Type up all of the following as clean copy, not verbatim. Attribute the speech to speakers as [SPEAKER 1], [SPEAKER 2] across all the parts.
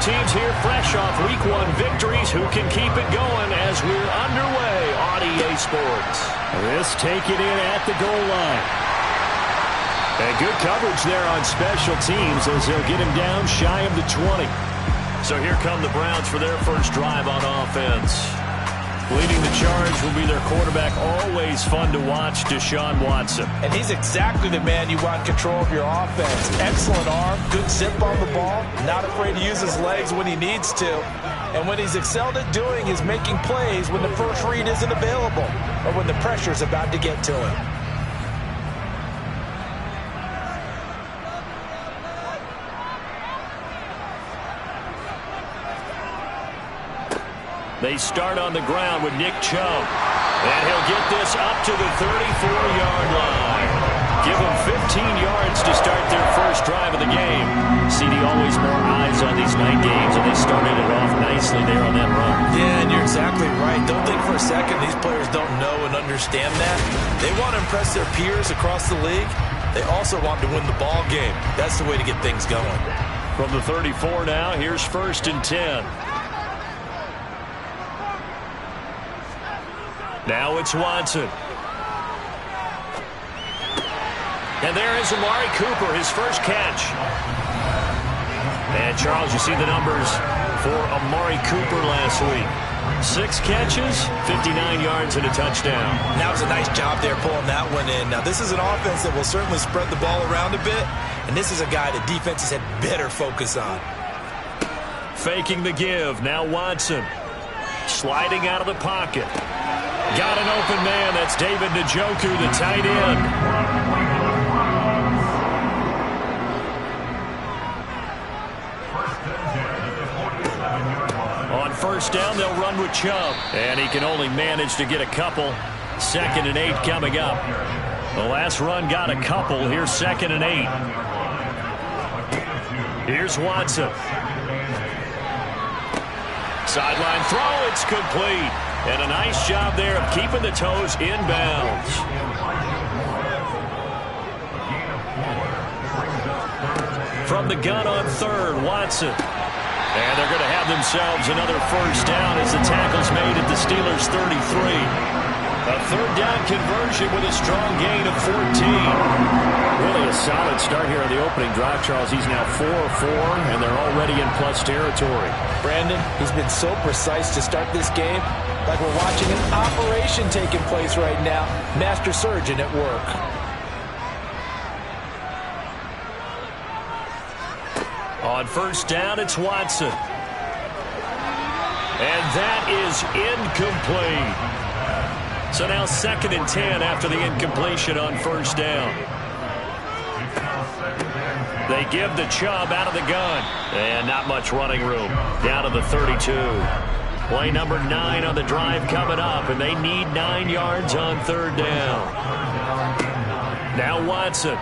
[SPEAKER 1] teams here fresh off Week 1 victories. Who can keep it going as we're underway on EA Sports?
[SPEAKER 2] This taken in at the goal line.
[SPEAKER 1] And good coverage there on special teams as they'll get him down shy of the 20. So here come the Browns for their first drive on offense. Leading the charge will be their quarterback, always fun to watch, Deshaun Watson.
[SPEAKER 3] And he's exactly the man you want control of your offense. Excellent arm, good zip on the ball, not afraid to use his legs when he needs to. And what he's excelled at doing is making plays when the first read isn't available or when the pressure's about to get to him.
[SPEAKER 1] They start on the ground with Nick Chubb. And he'll get this up to the 34-yard line. Give them 15 yards to start their first drive of the game. CD, always more eyes on these night games, and they started it off nicely there on that run.
[SPEAKER 3] Yeah, and you're exactly right. Don't think for a second these players don't know and understand that. They want to impress their peers across the league. They also want to win the ball game. That's the way to get things going.
[SPEAKER 1] From the 34 now, here's 1st and 10. Now it's Watson. And there is Amari Cooper, his first catch. And, Charles, you see the numbers for Amari Cooper last week. 6 catches, 59 yards, and a touchdown.
[SPEAKER 3] That was a nice job there pulling that one in. Now, this is an offense that will certainly spread the ball around a bit, and this is a guy that defenses had better focus on.
[SPEAKER 1] Faking the give. Now Watson. Sliding out of the pocket. Got an open man. That's David Njoku, the tight end. On 1st down, they'll run with Chubb. And he can only manage to get a couple. 2nd and 8 coming up. The last run got a couple. Here's 2nd and 8. Here's Watson. Sideline throw. It's complete. And a nice job there of keeping the toes inbounds. From the gun on 3rd, Watson. And they're going to have themselves another 1st down as the tackle's made at the Steelers' 33. A 3rd down conversion with a strong gain of 14. Really a solid start here on the opening drive, Charles. He's now 4 of 4, and they're already in plus territory.
[SPEAKER 3] Brandon, he's been so precise to start this game. Like we're watching an operation taking place right now. Master surgeon at work.
[SPEAKER 1] On 1st down, it's Watson. And that is incomplete. So now 2nd and 10 after the incompletion on 1st down. They give the Chubb out of the gun. And not much running room. Down to the 32. Play number 9 on the drive coming up, and they need 9 yards on 3rd down. Now Watson.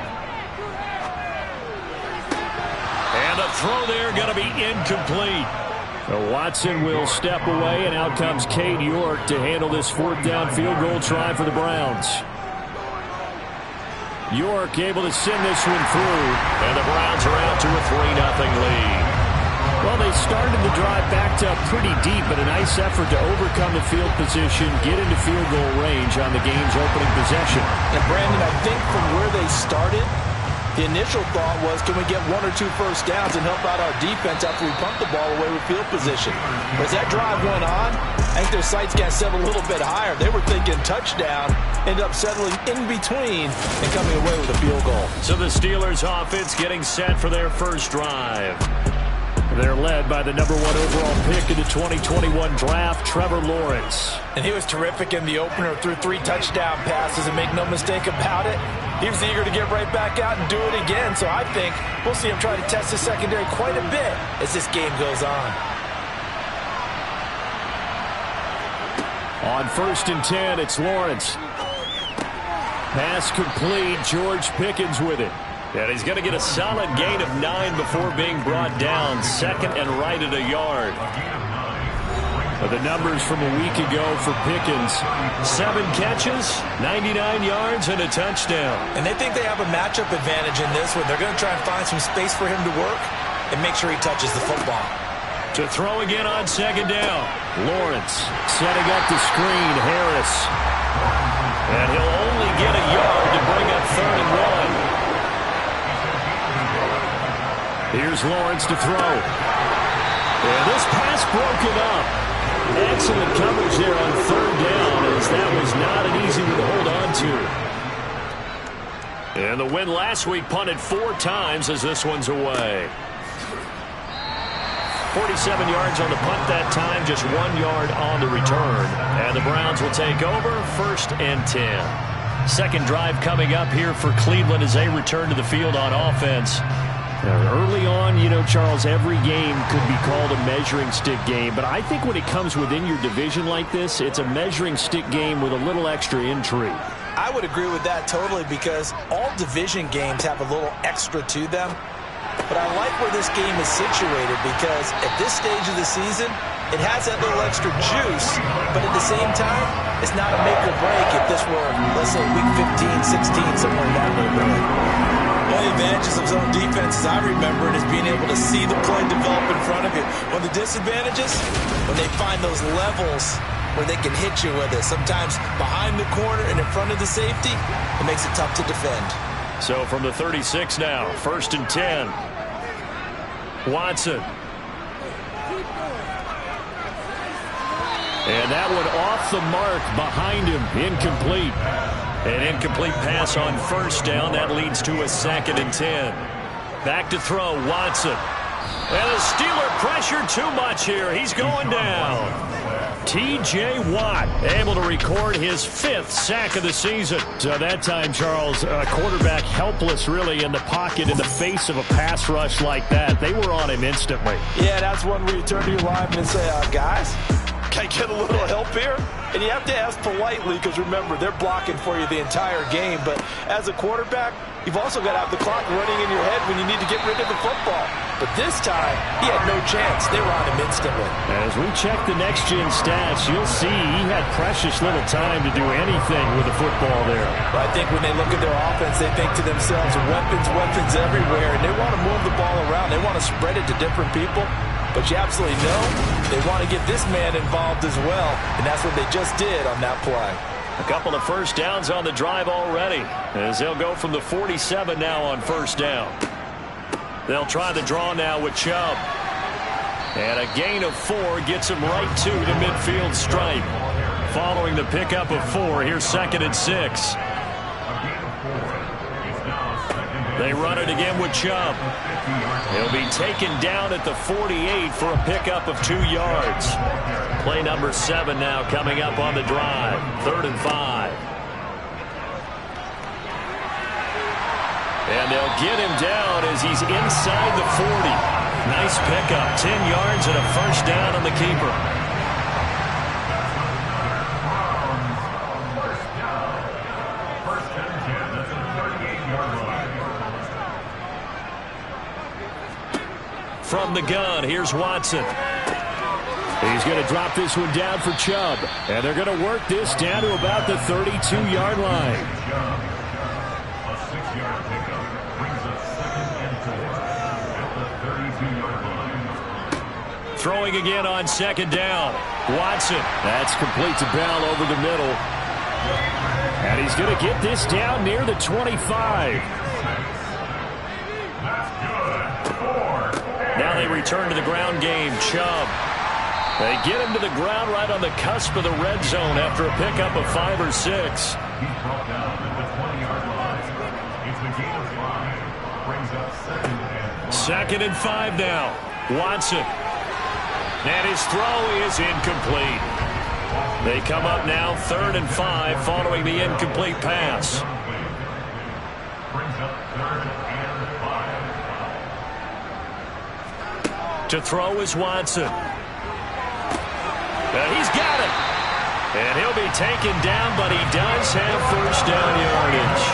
[SPEAKER 1] And a throw there going to be incomplete. Watson will step away, and out comes Cade York to handle this 4th down field goal try for the Browns. York able to send this one through, and the Browns are out to a 3-0 lead. Well, they started the drive backed up pretty deep, but a nice effort to overcome the field position, get into field goal range on the game's opening possession.
[SPEAKER 3] And, Brandon, I think from where they started, the initial thought was, can we get 1 or 2 first downs and help out our defense after we pump the ball away with field position? But as that drive went on, I think their sights got set a little bit higher. They were thinking touchdown, ended up settling in between and coming away with a field goal.
[SPEAKER 1] So the Steelers offense getting set for their first drive. They're led by the number 1 overall pick in the 2021 draft, Trevor Lawrence.
[SPEAKER 3] And he was terrific in the opener, threw 3 touchdown passes, and make no mistake about it, he was eager to get right back out and do it again. So I think we'll see him try to test his secondary quite a bit as this game goes on.
[SPEAKER 1] On 1st and 10, it's Lawrence. Pass complete, George Pickens with it. And he's going to get a solid gain of 9 before being brought down. 2nd and right at a yard. But the numbers from a week ago for Pickens. 7 catches, 99 yards, and a touchdown.
[SPEAKER 3] And they think they have a matchup advantage in this one. They're going to try and find some space for him to work and make sure he touches the football.
[SPEAKER 1] To throw again on second down. Lawrence setting up the screen. Harris. And he'll only get a yard to bring up 3rd and 1. Here's Lawrence to throw. And this pass broken up. Excellent coverage there on 3rd down, as that was not an easy one to hold on to. And the win last week punted 4 times as this one's away. 47 yards on the punt that time, just 1 yard on the return. And the Browns will take over, 1st and 10. Second drive coming up here for Cleveland as they return to the field on offense. Early on, you know, Charles, every game could be called a measuring stick game. But I think when it comes within your division like this, it's a measuring stick game with a little extra intrigue.
[SPEAKER 3] I would agree with that totally, because all division games have a little extra to them. But I like where this game is situated, because at this stage of the season, it has that little extra juice, but at the same time, it's not a make or break if this were, let's say, week 15, 16, somewhere in that neighborhood. One of the advantages of zone defense, as I remember it, is being able to see the play develop in front of you. One of the disadvantages, when they find those levels where they can hit you with it, sometimes behind the corner and in front of the safety, it makes it tough to defend.
[SPEAKER 1] So from the 36 now, 1st and 10. Watson. And that one off the mark behind him. Incomplete. An incomplete pass on 1st down. That leads to a 2nd and 10. Back to throw, Watson. And the Steeler pressure too much here. He's going down. T.J. Watt able to record his 5th sack of the season. So that time, Charles, a quarterback helpless really in the pocket in the face of a pass rush like that. They were on him instantly.
[SPEAKER 3] Yeah, that's one where you turn to your lineman and say, guys, can I get a little help here? And you have to ask politely, because remember, they're blocking for you the entire game. But as a quarterback, you've also got to have the clock running in your head when you need to get rid of the football. But this time, he had no chance. They were on him instantly.
[SPEAKER 1] As we check the next-gen stats, you'll see he had precious little time to do anything with the football there.
[SPEAKER 3] But I think when they look at their offense, they think to themselves, weapons everywhere, and they want to move the ball around. They want to spread it to different people. But you absolutely know they want to get this man involved as well, and that's what they just did on that play.
[SPEAKER 1] A couple of 1st downs on the drive already, as they'll go from the 47 now on 1st down. They'll try the draw now with Chubb. And a gain of 4 gets him right to the midfield stripe. Following the pickup of 4, here's 2nd and 6. They run it again with Chubb. He'll be taken down at the 48 for a pickup of 2 yards. Play number 7 now coming up on the drive. 3rd and 5. And they'll get him down as he's inside the 40. Nice pickup. 10 yards and a 1st down on the keeper. From the gun, here's Watson. He's going to drop this one down for Chubb. And they're going to work this down to about the 32-yard line.
[SPEAKER 4] A 6-yard pickup brings us 2nd and 4 at the 32-yard line.
[SPEAKER 1] Throwing again on 2nd down. Watson. That's complete to Bell over the middle. And he's going to get this down near the 25. Now they return to the ground game. Chubb. They get him to the ground right on the cusp of the red zone after a pickup of 5 or 6.
[SPEAKER 4] He's brought down at the 20-yard line. It's a gain of 5. Brings up 2nd and 5.
[SPEAKER 1] 2nd and 5 now. Watson. And his throw is incomplete. They come up now 3rd and 5 following the incomplete pass.
[SPEAKER 4] Brings up 3rd and 5.
[SPEAKER 1] To throw is Watson. He's got it. And he'll be taken down, but he does have 1st down yardage.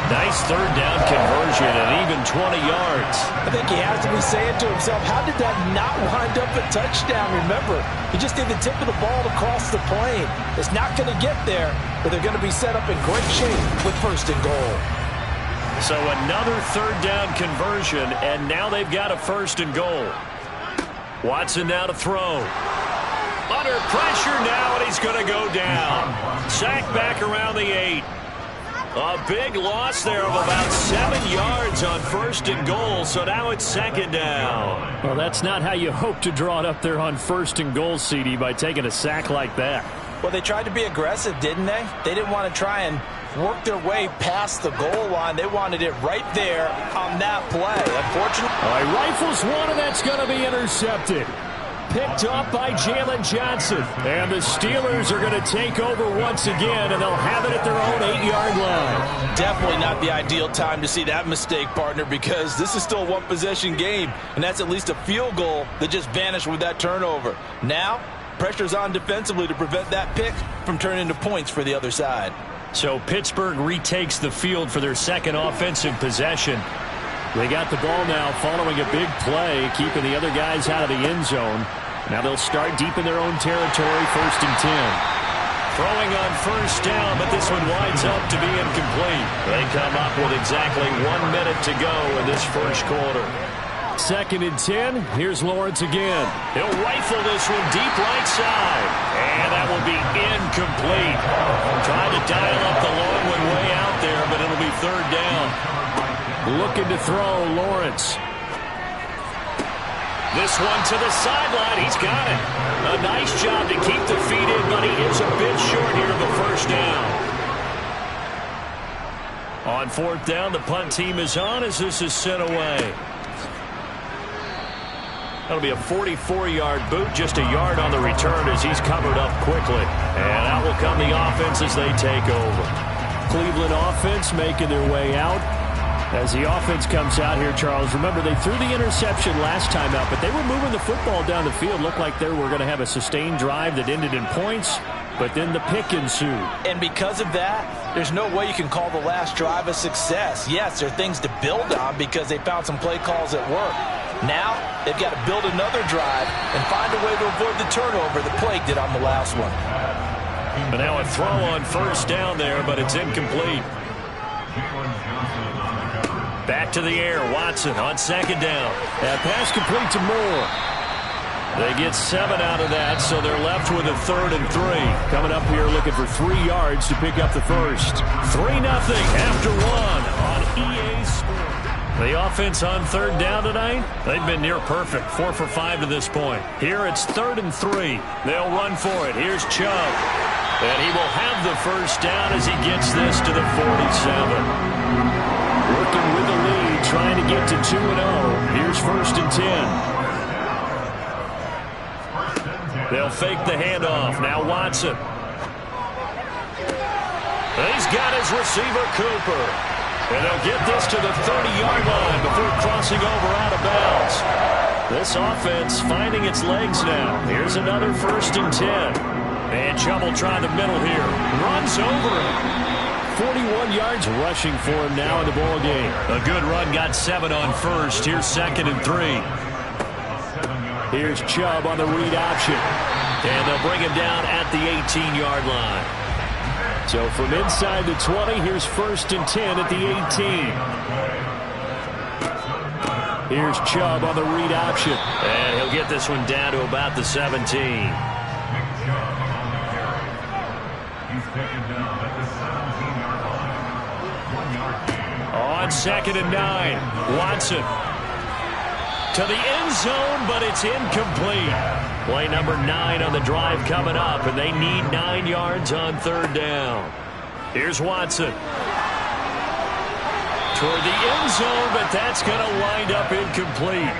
[SPEAKER 1] Nice 3rd down conversion and even 20 yards.
[SPEAKER 3] I think he has to be saying to himself, how did that not wind up a touchdown? Remember, he just did the tip of the ball across the plane. It's not going to get there, but they're going to be set up in great shape with 1st and goal.
[SPEAKER 1] So another 3rd down conversion, and now they've got a 1st and goal. Watson now to throw. Under pressure now, and he's going to go down. Sacked back around the 8. A big loss there of about 7 yards on 1st and goal, so now it's 2nd down.
[SPEAKER 2] Well, that's not how you hope to draw it up there on 1st and goal, CD, by taking a sack like that.
[SPEAKER 3] Well, they tried to be aggressive, didn't they? They didn't want to try and work their way past the goal line. They wanted it right there on that play. Unfortunately,
[SPEAKER 2] all right, rifles one, and that's going to be intercepted. Picked up by Jalen Johnson. And the Steelers are going to take over once again, and they'll have it at their own 8-yard line.
[SPEAKER 3] Definitely not the ideal time to see that mistake, partner, because this is still a one-possession game, and that's at least a field goal that just vanished with that turnover. Now, pressure's on defensively to prevent that pick from turning into points for the other side.
[SPEAKER 1] So Pittsburgh retakes the field for their 2nd offensive possession. They got the ball now following a big play, keeping the other guys out of the end zone. Now they'll start deep in their own territory, 1st and 10. Throwing on 1st down, but this one winds up to be incomplete. They come up with exactly 1 minute to go in this 1st quarter.
[SPEAKER 2] 2nd and 10. Here's Lawrence again.
[SPEAKER 1] He'll rifle this one deep right side. And that will be incomplete. Trying to dial up the long one way out there, but it'll be 3rd down.
[SPEAKER 2] Looking to throw, Lawrence.
[SPEAKER 1] This one to the sideline. He's got it. A nice job to keep the feet in, but he is a bit short here of the 1st down. On 4th down, the punt team is on as this is sent away. That'll be a 44-yard boot, just a yard on the return as he's covered up quickly. And out will come the offense as they take over.
[SPEAKER 2] Cleveland offense making their way out. As the offense comes out here, Charles, remember they threw the interception last time out, but they were moving the football down the field. Looked like they were going to have a sustained drive that ended in points, but then the pick ensued.
[SPEAKER 3] And because of that, there's no way you can call the last drive a success. Yes, there are things to build on because they found some play calls at work. Now, they've got to build another drive and find a way to avoid the turnover that plagued it on the last one.
[SPEAKER 1] But now a throw on 1st down there, but it's incomplete. Back to the air, Watson on 2nd down.
[SPEAKER 2] That pass complete to Moore.
[SPEAKER 1] They get 7 out of that, so they're left with a 3rd and 3.
[SPEAKER 2] Coming up here looking for 3 yards to pick up the first.
[SPEAKER 1] 3-0 after 1 on EA Sports. The offense on 3rd down tonight, they've been near perfect, 4 for 5 to this point. Here it's 3rd and 3. They'll run for it. Here's Chubb. And he will have the 1st down as he gets this to the 47.
[SPEAKER 2] Working with the lead, trying to get to 2-0. Here's 1st and 10.
[SPEAKER 1] They'll fake the handoff. Now Watson. He's got his receiver, Cooper. And they'll get this to the 30-yard line before crossing over out of bounds. This offense finding its legs now. Here's another 1st and 10. And Chubb will try the middle here. Runs over him.
[SPEAKER 2] 41 yards rushing for him now in the ball game.
[SPEAKER 1] A good run, got 7 on 1st. Here's 2nd and 3.
[SPEAKER 2] Here's Chubb on the read option.
[SPEAKER 1] And they'll bring him down at the 18-yard line.
[SPEAKER 2] So from inside the 20, here's 1st and 10 at the 18. Here's Chubb on the read option.
[SPEAKER 1] And he'll get this one down to about the 17.
[SPEAKER 4] He's taken down at the 17-yard line. 1 yard gain.
[SPEAKER 1] On 2nd and 9, Watson to the end zone, but it's incomplete. Play number 9 on the drive coming up, and they need 9 yards on 3rd down. Here's Watson toward the end zone, but that's going to wind up incomplete.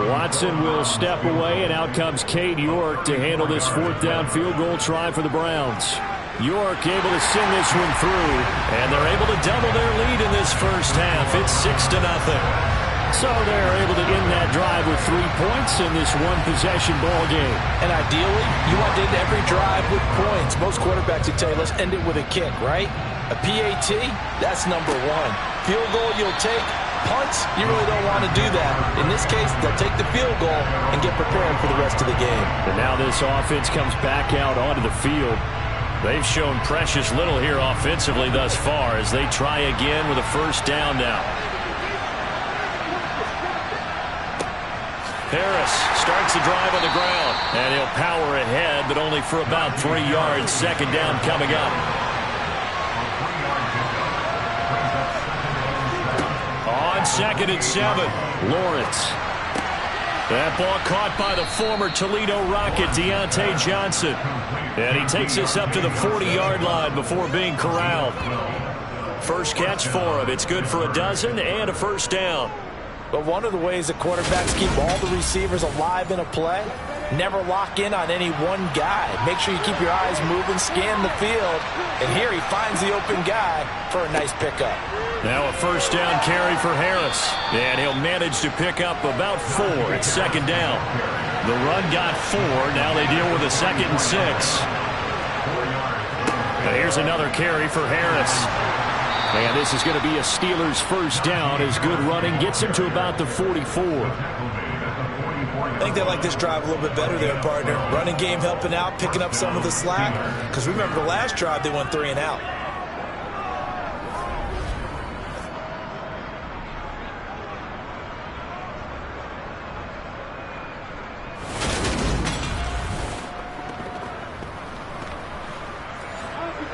[SPEAKER 2] Watson will step away, and out comes Cade York to handle this 4th down field goal try for the Browns. York able to send this one through,
[SPEAKER 1] and they're able to double their lead in this first half. It's 6-0.
[SPEAKER 2] So they're able to end that drive with 3 points in this one-possession ball game.
[SPEAKER 3] And ideally, you want to end every drive with points. Most quarterbacks would tell you, let's end it with a kick, right? A PAT, that's number 1. Field goal you'll take. Punts, you really don't want to do that. In this case, they'll take the field goal and get prepared for the rest of the game.
[SPEAKER 2] And now this offense comes back out onto the field.
[SPEAKER 1] They've shown precious little here offensively thus far as they try again with a 1st down now. Harris starts the drive on the ground, and he'll power ahead, but only for about 3 yards. Second down coming up. On 2nd and 7, Lawrence. That ball caught by the former Toledo Rocket, Deontay Johnson. And he takes us up to the 40-yard line before being corralled. First catch for him. It's good for a dozen and a first down.
[SPEAKER 3] But one of the ways that quarterbacks keep all the receivers alive in a play, never lock in on any one guy. Make sure you keep your eyes moving, scan the field. And here he finds the open guy for a nice pickup.
[SPEAKER 1] Now a first down carry for Harris. And he'll manage to pick up about 4. It's second down. The run got 4. Now they deal with a 2nd and 6. And here's another carry for Harris. And this is going to be a Steelers first down as good running gets him to about the 44.
[SPEAKER 3] I think they like this drive a little bit better there, partner. Running game helping out, picking up some of the slack. Because remember the last drive, they went 3 and out.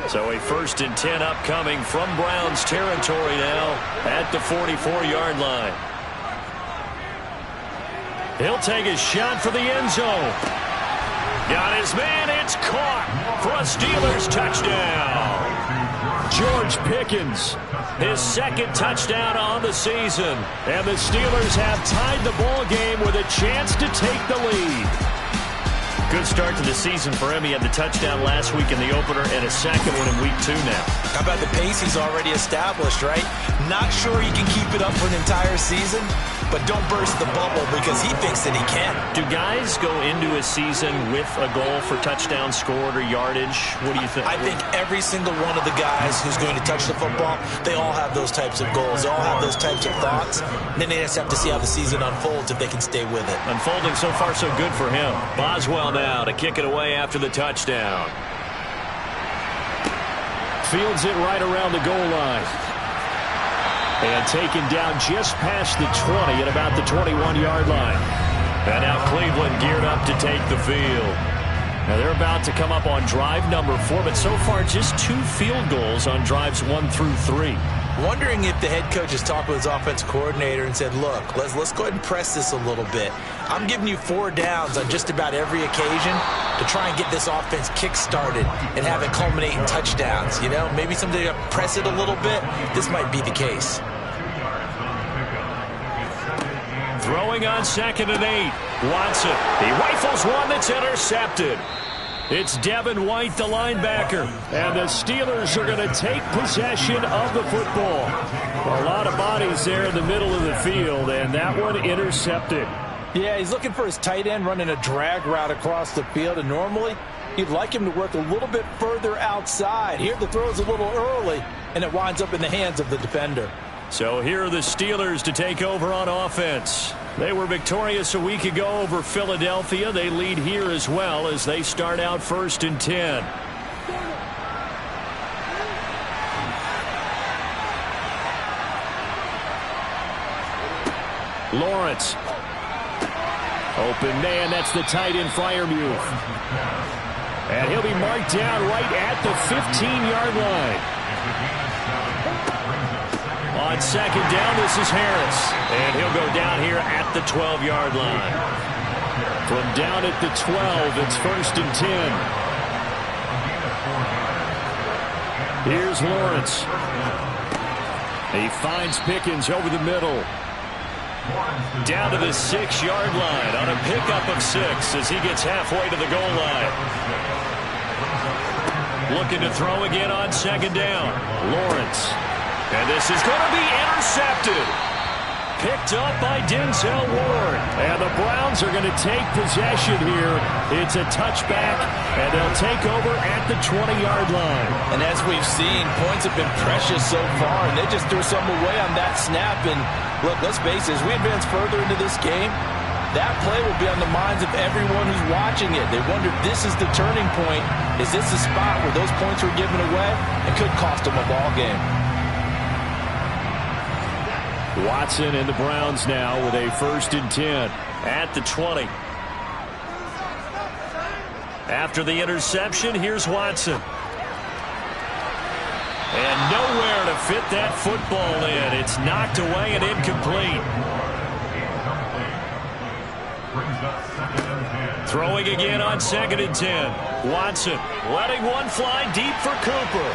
[SPEAKER 1] So a 1st and 10 upcoming from Browns territory now at the 44-yard line. He'll take a shot for the end zone. Got his man. It's caught for a Steelers touchdown. George Pickens, his 2nd touchdown on the season. And the Steelers have tied the ball game with a chance to take the lead. Good start to the season for him. He had the touchdown last week in the opener and a 2nd one in week 2 now.
[SPEAKER 3] How about the pace he's already established, right? Not sure he can keep it up for an entire season, but don't burst the bubble because he thinks that he can.
[SPEAKER 1] Do guys go into a season with a goal for touchdown scored or yardage? What do you think?
[SPEAKER 3] I think every single one of the guys who's going to touch the football, they all have those types of goals. They all have those types of thoughts. And then they just have to see how the season unfolds if they can stay with it.
[SPEAKER 1] Unfolding so far so good for him. Boswell now to kick it away after the touchdown.
[SPEAKER 2] Fields it right around the goal line. And taken down just past the 20 at about the 21-yard line.
[SPEAKER 1] And now Cleveland geared up to take the field.
[SPEAKER 2] Now they're about to come up on drive number 4, but so far just 2 field goals on drives 1 through 3.
[SPEAKER 3] Wondering if the head coach has talked with his offense coordinator and said, look, let's go ahead and press this a little bit. I'm giving you 4 downs on just about every occasion to try and get this offense kick-started and have it culminate in touchdowns. You know, maybe someday to press it a little bit. This might be the case.
[SPEAKER 1] Throwing on 2nd and 8. Watson. He rifles one that's intercepted.
[SPEAKER 2] It's Devin White, the linebacker. And the Steelers are going to take possession of the football. A lot of bodies there in the middle of the field, and that one intercepted.
[SPEAKER 3] Yeah, he's looking for his tight end running a drag route across the field, and normally you'd like him to work a little bit further outside. Here the throw's a little early, and it winds up in the hands of the defender.
[SPEAKER 1] So here are the Steelers to take over on offense. They were victorious a week ago over Philadelphia. They lead here as well as they start out 1st and 10.
[SPEAKER 2] Lawrence. Open man, that's the tight end Freiermuth. And he'll be marked down right at the 15-yard line.
[SPEAKER 1] On 2nd down, this is Harris. And he'll go down here at the 12-yard line.
[SPEAKER 2] From down at the 12, it's 1st and 10. Here's Lawrence. He finds Pickens over the middle.
[SPEAKER 1] Down to the 6-yard line on a pickup of 6 as he gets halfway to the goal line. Looking to throw again on 2nd down. Lawrence. And this is going to be intercepted. Picked up by Denzel Ward.
[SPEAKER 2] And the Browns are going to take possession here. It's a touchback, and they'll take over at the 20-yard line.
[SPEAKER 3] And as we've seen, points have been precious so far, and they just threw some away on that snap. And look, let's face it, as we advance further into this game, that play will be on the minds of everyone who's watching it. They wonder if this is the turning point. Is this the spot where those points were given away? It could cost them a ball game.
[SPEAKER 2] Watson and the Browns now with a 1st and 10.
[SPEAKER 1] At the 20. After the interception, here's Watson. And nowhere to fit that football in. It's knocked away and incomplete. Throwing again on 2nd and 10. Watson letting one fly deep for Cooper.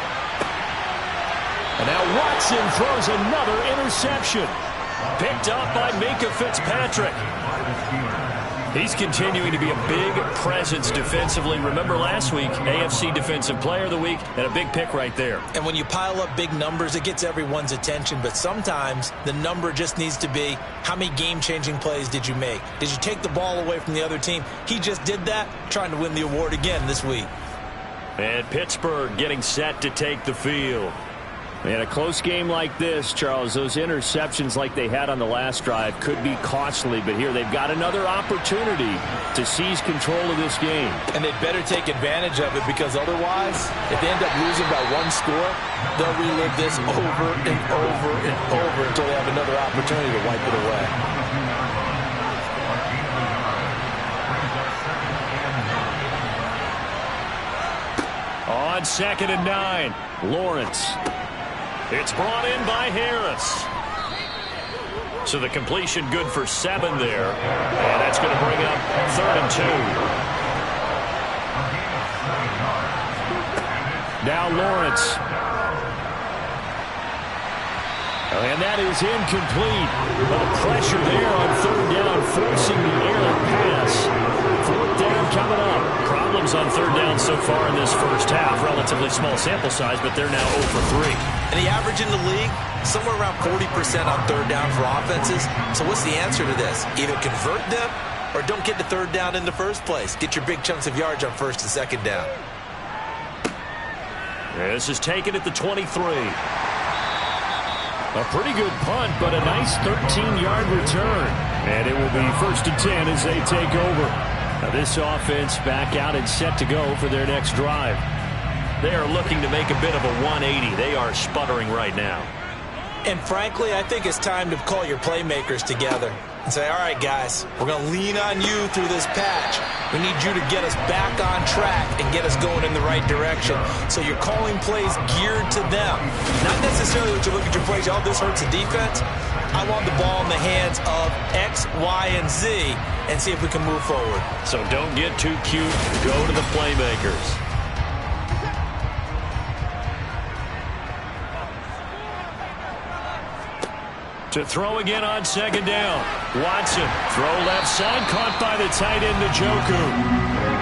[SPEAKER 2] And now Watson throws another interception.
[SPEAKER 1] Picked up by Minkah Fitzpatrick. He's continuing to be a big presence defensively. Remember last week, AFC Defensive Player of the Week, and a big pick right there.
[SPEAKER 3] And when you pile up big numbers, it gets everyone's attention. But sometimes the number just needs to be, how many game-changing plays did you make? Did you take the ball away from the other team? He just did that, trying to win the award again this week.
[SPEAKER 1] And Pittsburgh getting set to take the field.
[SPEAKER 2] In a close game like this, Charles, those interceptions like they had on the last drive could be costly, but here they've got another opportunity to seize control of this game.
[SPEAKER 3] And they'd better take advantage of it, because otherwise, if they end up losing by 1 score, they'll relive this over and over and over until they have another opportunity to wipe it away.
[SPEAKER 1] On 2nd and 9, Lawrence. It's brought in by Harris. So the completion good for 7 there. And that's going to bring up 3rd and 2.
[SPEAKER 2] Now Lawrence. And that is incomplete. But pressure there on 3rd down, forcing the errant pass. 4th down coming up. Problems on 3rd down so far in this first half. Relatively small sample size, but they're now 0 for 3.
[SPEAKER 3] And the average in the league, somewhere around 40% on 3rd down for offenses. So what's the answer to this? Either convert them or don't get to 3rd down in the first place. Get your big chunks of yards on 1st and 2nd down.
[SPEAKER 1] This is taken at the 23.
[SPEAKER 2] A pretty good punt, but a nice 13-yard return. And it will be 1st and 10 as they take over. Now this offense back out and set to go for their next drive.
[SPEAKER 1] They are looking to make a bit of a 180. They are sputtering right now.
[SPEAKER 3] And frankly, I think it's time to call your playmakers together and say, all right, guys, we're going to lean on you through this patch. We need you to get us back on track and get us going in the right direction. So you're calling plays geared to them. Not necessarily that you look at your plays, oh, this hurts the defense. I want the ball in the hands of X, Y, and Z and see if we can move forward.
[SPEAKER 1] So don't get too cute. Go to the playmakers. To throw again on 2nd down. Watson, throw left side, caught by the tight end, Njoku.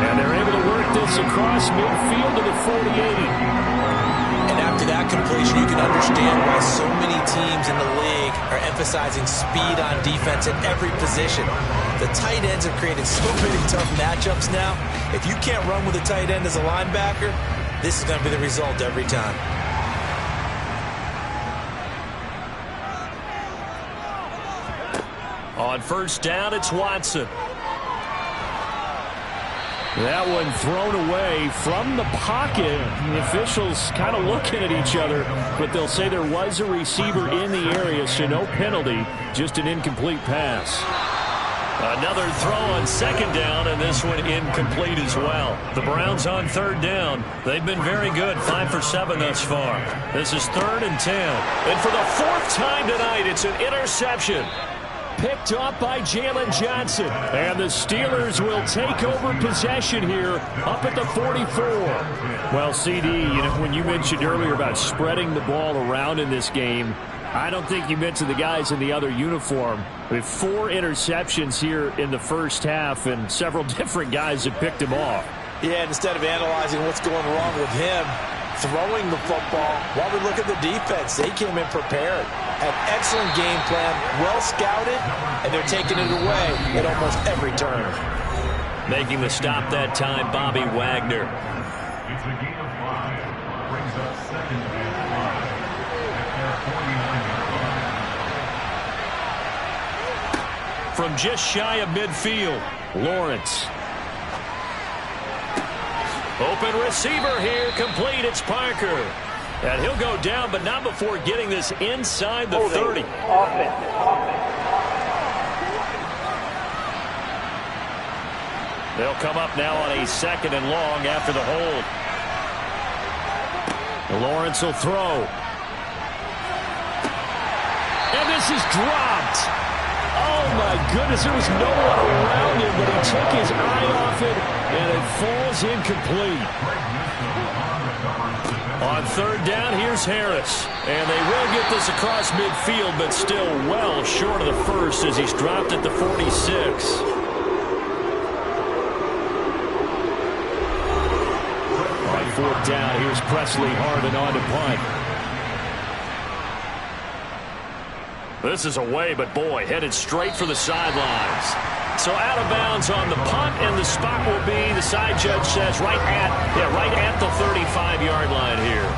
[SPEAKER 1] And they're able to work this across midfield to the 48.
[SPEAKER 3] And after that completion, you can understand why so many teams in the league are emphasizing speed on defense at every position. The tight ends have created so many tough matchups now. If you can't run with a tight end as a linebacker, this is going to be the result every time.
[SPEAKER 1] On 1st down, it's Watson.
[SPEAKER 2] That one thrown away from the pocket. The officials kind of looking at each other, but they'll say there was a receiver in the area, so no penalty, just an incomplete pass.
[SPEAKER 1] Another throw on 2nd down, and this one incomplete as well. The Browns on 3rd down. They've been very good, 5 for 7 thus far. This is 3rd and 10. And for the 4th time tonight, it's an interception.
[SPEAKER 2] Picked up by Jalen Johnson. And the Steelers will take over possession here up at the 44. Well, CD, you know, when you mentioned earlier about spreading the ball around in this game, I don't think you mentioned the guys in the other uniform. We have 4 interceptions here in the first half, and several different guys have picked him off.
[SPEAKER 3] Yeah, instead of analyzing what's going wrong with him, throwing the football, while we look at the defense, they came in prepared. An excellent game plan, well scouted, and they're taking it away at almost every turn.
[SPEAKER 1] Making the stop that time, Bobby Wagner.
[SPEAKER 4] It's a gain of 5. Brings up 2nd and 5 at their 49-yard line.
[SPEAKER 1] From just shy of midfield, Lawrence. Open receiver here, complete, it's Parker. And he'll go down, but not before getting this inside the 30. They'll come up now on a 2nd and long after the hold. Lawrence will throw. And this is dropped. Oh, my goodness. There was no one around him, but he took his eye off it, and it falls incomplete. On 3rd down, here's Harris. And they will get this across midfield, but still well short of the first as he's dropped at the 46. On 4th down, here's Presley Harvin on to punt. This is away, but boy, headed straight for the sidelines. So out of bounds on the punt, and the spot will be, the side judge says, right at the 35-yard line here.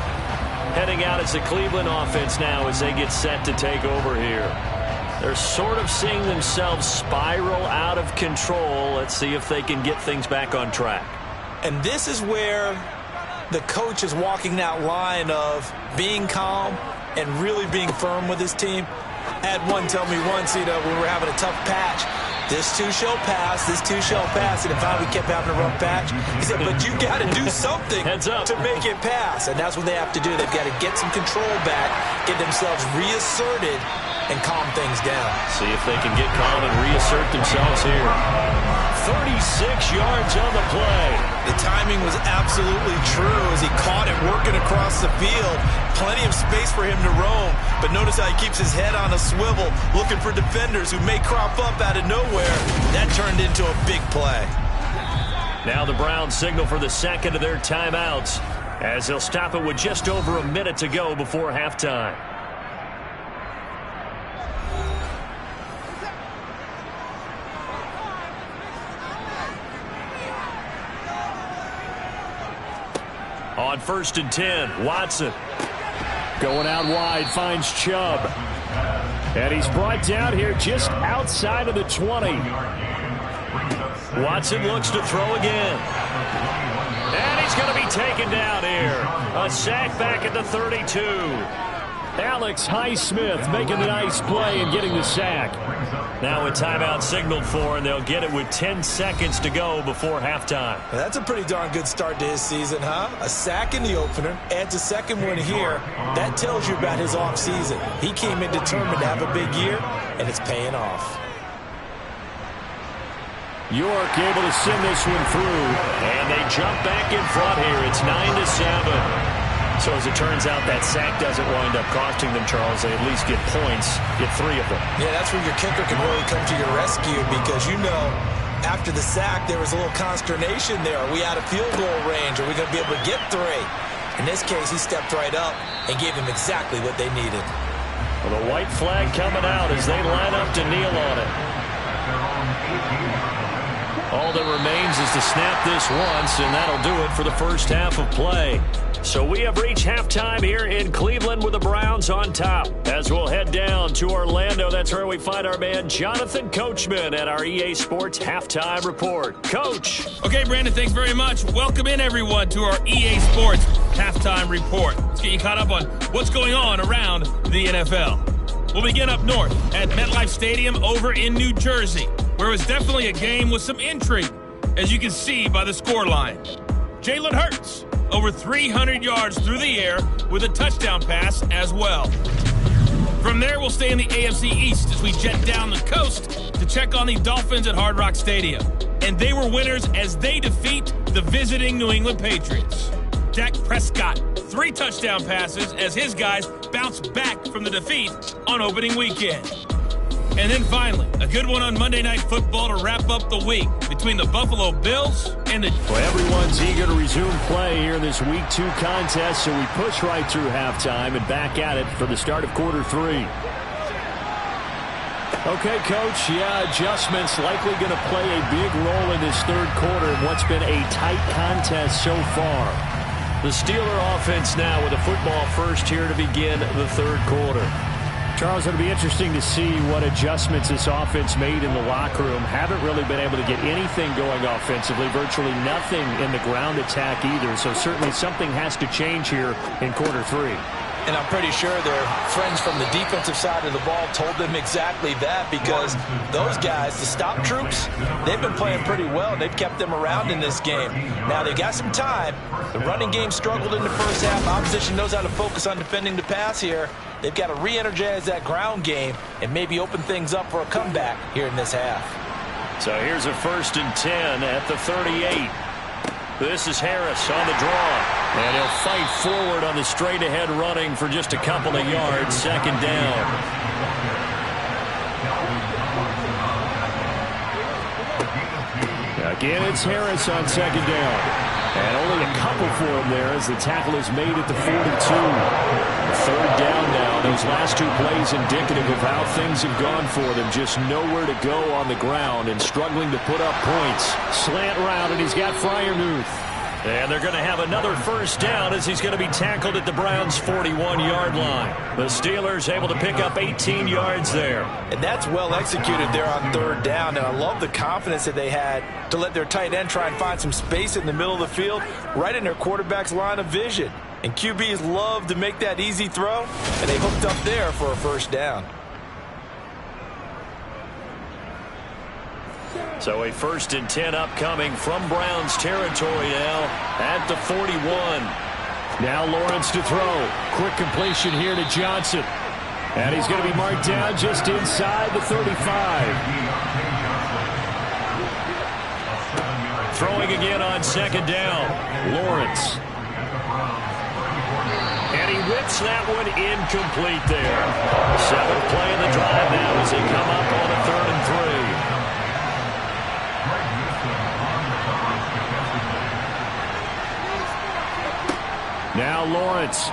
[SPEAKER 1] Heading out as the Cleveland offense now as they get set to take over here. They're sort of seeing themselves spiral out of control. Let's see if they can get things back on track.
[SPEAKER 3] And this is where the coach is walking that line of being calm and really being firm with his team. I had one tell me once, when we were having a tough patch, this too shall pass, this too shall pass, and finally we kept having a rough patch. He said, but you got to do something to make it pass, and that's what they have to do. They've got to get some control back, get themselves reasserted, and calm things down.
[SPEAKER 1] See if they can get calm and reassert themselves here. 36 yards on the play.
[SPEAKER 3] The timing was absolutely true as he caught it working across the field. Plenty of space for him to roam, but notice how he keeps his head on a swivel, looking for defenders who may crop up out of nowhere. That turned into a big play.
[SPEAKER 1] Now the Browns signal for the 2nd of their timeouts as they'll stop it with just over a minute to go before halftime. On 1st and 10, Watson.
[SPEAKER 2] Going out wide, finds Chubb. And he's brought down here just outside of the 20.
[SPEAKER 1] Watson looks to throw again. And he's going to be taken down here. A sack back at the 32.
[SPEAKER 2] Alex Highsmith making the nice play and getting the sack.
[SPEAKER 1] Now a timeout signaled for, and they'll get it with 10 seconds to go before halftime.
[SPEAKER 3] That's a pretty darn good start to his season, huh? A sack in the opener, adds a second one here. That tells you about his offseason. He came in determined to have a big year, and it's paying off.
[SPEAKER 2] York able to send this one through.
[SPEAKER 1] And they jump back in front here. It's 9-7. So as it turns out, that sack doesn't wind up costing them, Charles. They at least get points, get 3 of them.
[SPEAKER 3] Yeah, that's where your kicker can really come to your rescue because, after the sack, there was a little consternation there. Are we out of field goal range? Are we going to be able to get 3? In this case, he stepped right up and gave them exactly what they needed.
[SPEAKER 1] Well, the white flag coming out as they line up to kneel on it. All that remains is to snap this once, and that'll do it for the first half of play. So we have reached halftime here in Cleveland with the Browns on top. As we'll head down to Orlando, that's where we find our man Jonathan Coachman at our EA Sports Halftime Report. Coach.
[SPEAKER 5] Okay, Brandon, thanks very much. Welcome in, everyone, to our EA Sports Halftime Report. Let's get you caught up on what's going on around the NFL. We'll begin up north at MetLife Stadium over in New Jersey, where it was definitely a game with some intrigue, as you can see by the scoreline. Jalen Hurts, over 300 yards through the air with a touchdown pass as well. From there, we'll stay in the AFC East as we jet down the coast to check on the Dolphins at Hard Rock Stadium. And they were winners as they defeat the visiting New England Patriots. Dak Prescott, 3 touchdown passes as his guys bounce back from the defeat on opening weekend. And then finally, a good one on Monday Night Football to wrap up the week between the Buffalo Bills and the...
[SPEAKER 2] Well, everyone's eager to resume play here in this Week 2 contest, so we push right through halftime and back at it for the start of quarter 3. Okay, Coach, adjustments likely going to play a big role in this third quarter in what's been a tight contest so far.
[SPEAKER 1] The Steeler offense now with a football first here to begin the third quarter.
[SPEAKER 2] Charles, it'll be interesting to see what adjustments this offense made in the locker room. Haven't really been able to get anything going offensively, virtually nothing in the ground attack either. So certainly something has to change here in quarter 3.
[SPEAKER 3] And I'm pretty sure their friends from the defensive side of the ball told them exactly that, because those guys, the stop troops, they've been playing pretty well. They've kept them around in this game. Now, they got some time. The running game struggled in the first half. Opposition knows how to focus on defending the pass here. They've got to re-energize that ground game and maybe open things up for a comeback here in this half.
[SPEAKER 1] So here's a 1st and 10 at the 38. This is Harris on the draw. And he'll fight forward on the straight-ahead running for just a couple of yards. 2nd down.
[SPEAKER 2] Again, it's Harris on 2nd down. And only a couple for him there as the tackle is made at the 42. 3rd down now. Those last 2 plays indicative of how things have gone for them. Just nowhere to go on the ground and struggling to put up points. Slant route, and he's got Freiermuth.
[SPEAKER 1] And they're going to have another 1st down as he's going to be tackled at the Browns' 41-yard line. The Steelers able to pick up 18 yards there.
[SPEAKER 3] And that's well executed there on 3rd down. And I love the confidence that they had to let their tight end try and find some space in the middle of the field, right in their quarterback's line of vision. And QBs love to make that easy throw, and they hooked up there for a 1st down.
[SPEAKER 1] So a 1st and 10 upcoming from Browns territory now at the 41.
[SPEAKER 2] Now Lawrence to throw. Quick completion here to Johnson. And he's going to be marked down just inside the 35.
[SPEAKER 1] Throwing again on 2nd down. Lawrence. And he whips that one incomplete there. 7th play in the drive now as they come up on a 3rd and 3.
[SPEAKER 2] Now Lawrence.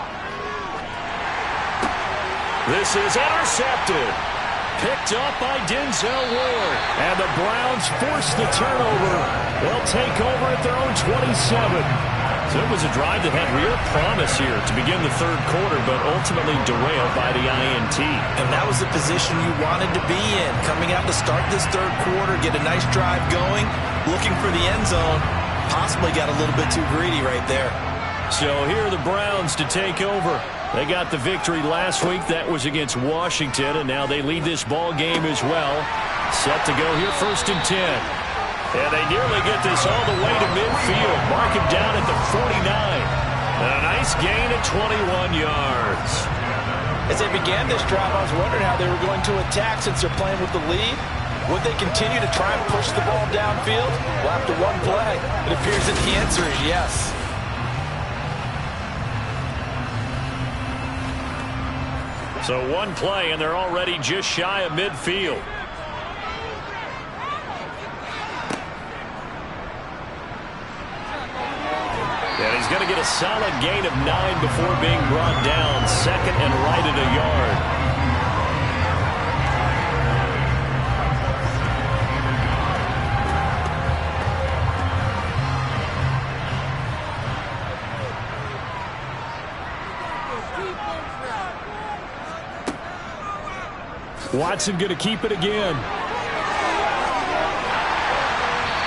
[SPEAKER 1] This is intercepted. Picked up by Denzel Ward.
[SPEAKER 2] And the Browns force the turnover. They'll take over at their own 27.
[SPEAKER 1] So it was a drive that had real promise here to begin the 3rd quarter, but ultimately derailed by the INT.
[SPEAKER 3] And that was the position you wanted to be in. Coming out to start this 3rd quarter, get a nice drive going, looking for the end zone. Possibly got a little bit too greedy right there.
[SPEAKER 1] So here are the Browns to take over. They got the victory last week. That was against Washington, and now they lead this ball game as well. Set to go here, 1st and 10. And they nearly get this all the way to midfield. Mark him down at the 49. And a nice gain at 21 yards.
[SPEAKER 3] As they began this drive, I was wondering how they were going to attack since they're playing with the lead. Would they continue to try and push the ball downfield? Well, after one play, it appears that the answer is yes.
[SPEAKER 1] So one play, and they're already just shy of midfield. And he's going to get a solid gain of 9 before being brought down. 2nd and right at a yard.
[SPEAKER 2] Watson going to keep it again.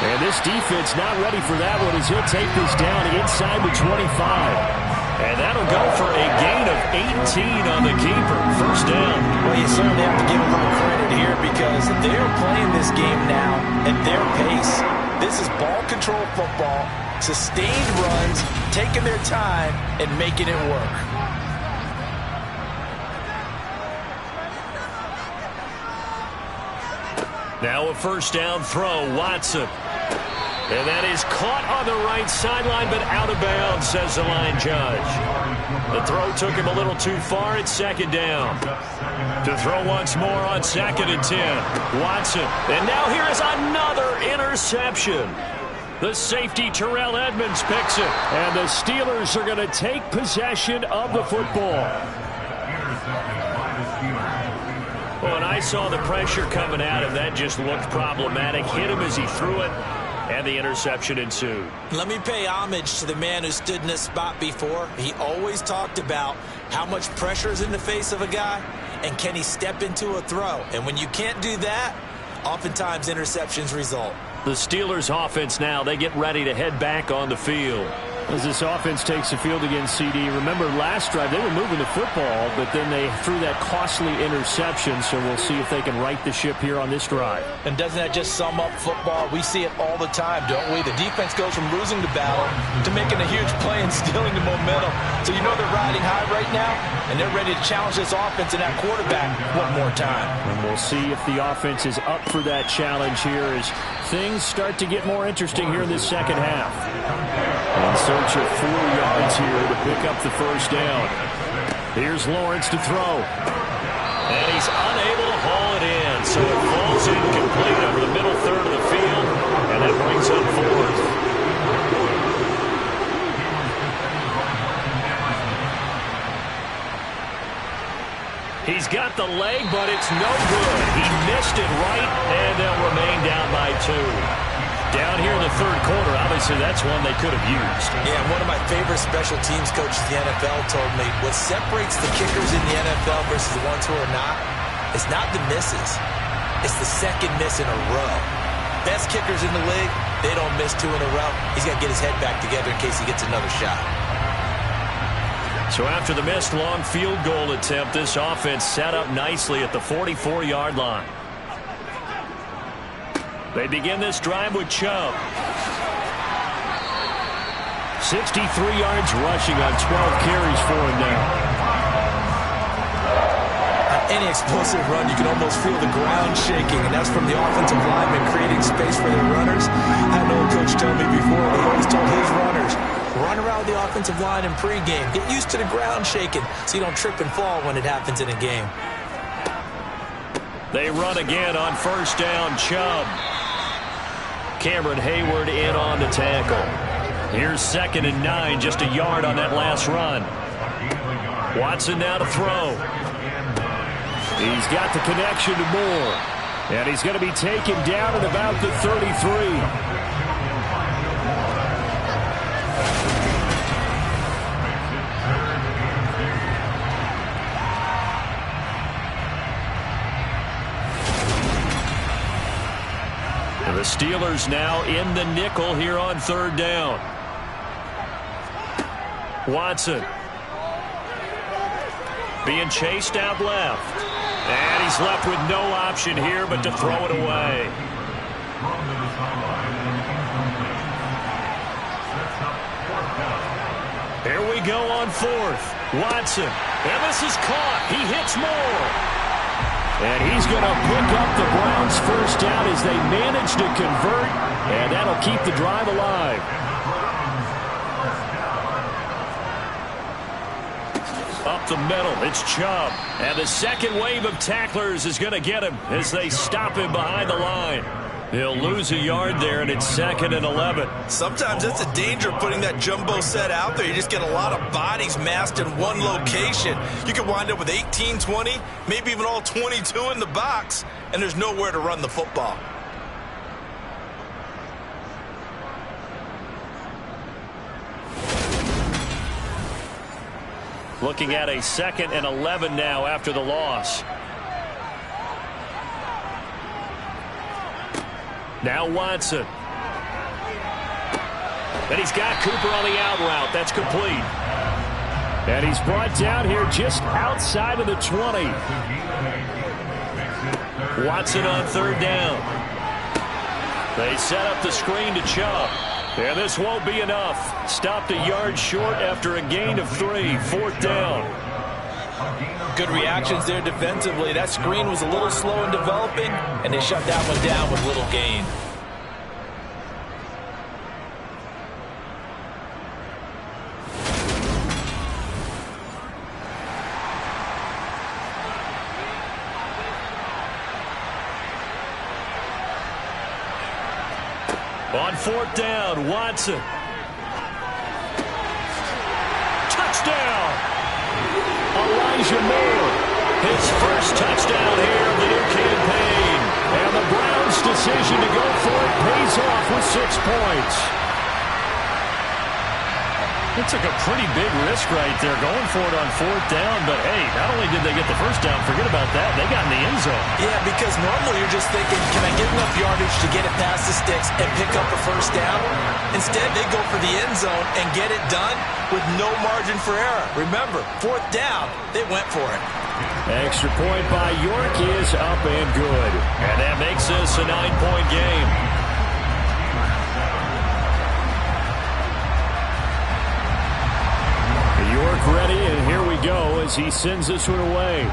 [SPEAKER 2] And this defense not ready for that one as he'll take this down inside the 25.
[SPEAKER 1] And that'll go for a gain of 18 on the keeper. 1st down.
[SPEAKER 3] Well, you certainly have to give a little credit here because they're playing this game now at their pace. This is ball control football, sustained runs, taking their time and making it work.
[SPEAKER 1] Now a 1st down throw, Watson. And that is caught on the right sideline, but out of bounds, says the line judge. The throw took him a little too far at 2nd down. To throw once more on 2nd and 10. Watson. And now here is another interception. The safety, Terrell Edmonds, picks it.
[SPEAKER 2] And the Steelers are going to take possession of the football.
[SPEAKER 1] Well, and I saw the pressure coming at him. That just looked problematic. Hit him as he threw it, and the interception ensued.
[SPEAKER 3] Let me pay homage to the man who stood in this spot before. He always talked about how much pressure is in the face of a guy, and can he step into a throw? And when you can't do that, oftentimes interceptions result.
[SPEAKER 2] The Steelers offense now, they get ready to head back on the field. As this offense takes the field against CD, remember last drive they were moving the football, but then they threw that costly interception, so we'll see if they can right the ship here on this drive.
[SPEAKER 3] And doesn't that just sum up football? We see it all the time, don't we? The defense goes from losing the battle to making a huge play and stealing the momentum. So you know they're riding high right now, and they're ready to challenge this offense and that quarterback one more time.
[SPEAKER 2] And we'll see if the offense is up for that challenge here as things start to get more interesting here in this second half. In search of 4 yards here to pick up the first down. Here's Lawrence to throw.
[SPEAKER 1] And he's unable to haul it in, so it falls incomplete over the middle third of the field, and that brings up 4th. He's got the leg, but it's no good. He missed it right, and they'll remain down by 2. Down here in the third quarter, obviously that's one they could have used.
[SPEAKER 3] Yeah, one of my favorite special teams coaches in the NFL told me what separates the kickers in the NFL versus the ones who are not is not the misses. It's the second miss in a row. Best kickers in the league, they don't miss 2 in a row. He's got to get his head back together in case he gets another shot.
[SPEAKER 1] So after the missed long field goal attempt, this offense set up nicely at the 44-yard line. They begin this drive with Chubb. 63 yards rushing on 12 carries for him now.
[SPEAKER 3] Any explosive run, you can almost feel the ground shaking, and that's from the offensive linemen creating space for their runners. I had an old coach tell me before, he always told his runners, run around the offensive line in pregame. Get used to the ground shaking so you don't trip and fall when it happens in a game.
[SPEAKER 1] They run again on first down. Chubb. Cameron Hayward in on the tackle. Here's 2nd and 9, just a yard on that last run. Watson now to throw. He's got the connection to Moore. And he's going to be taken down at about the 33. The Steelers now in the nickel here on 3rd down. Watson being chased out left. And he's left with no option here but to throw it away. Here we go on 4th. Watson. And this is caught. He hits Moore. And he's going to pick up the Browns' first down as they manage to convert, and that'll keep the drive alive. Up the middle, it's Chubb. And the second wave of tacklers is going to get him as they stop him behind the line. He'll lose a yard there, and it's 2nd and 11.
[SPEAKER 3] Sometimes it's a danger putting that jumbo set out there. You just get a lot of bodies massed in one location. You could wind up with 18, 20, maybe even all 22 in the box, and there's nowhere to run the football.
[SPEAKER 1] Looking at a 2nd and 11 now after the loss. Now Watson. And he's got Cooper on the out route. That's complete. And he's brought down here just outside of the 20. Watson on 3rd down. They set up the screen to Chubb. And this won't be enough. Stopped a yard short after a gain of 3. 4th down.
[SPEAKER 3] Good reactions there defensively. That screen was a little slow in developing, and they shut that one down with little gain.
[SPEAKER 1] On 4th down, Watson. Touchdown! Elijah Moore, his first touchdown here of the new campaign. And the Browns' decision to go for it pays off with 6 points.
[SPEAKER 2] It took a pretty big risk right there going for it on 4th down, but hey, not only did they get the first down, forget about that, they got in the end zone.
[SPEAKER 3] Yeah, because normally you're just thinking, can I get enough yardage to get it past the sticks and pick up a first down? Instead, they go for the end zone and get it done with no margin for error. Remember, 4th down, they went for it.
[SPEAKER 2] Extra point by York is up and good.
[SPEAKER 1] And that makes this a 9-point game.
[SPEAKER 2] York ready, and here we go as he sends this one away.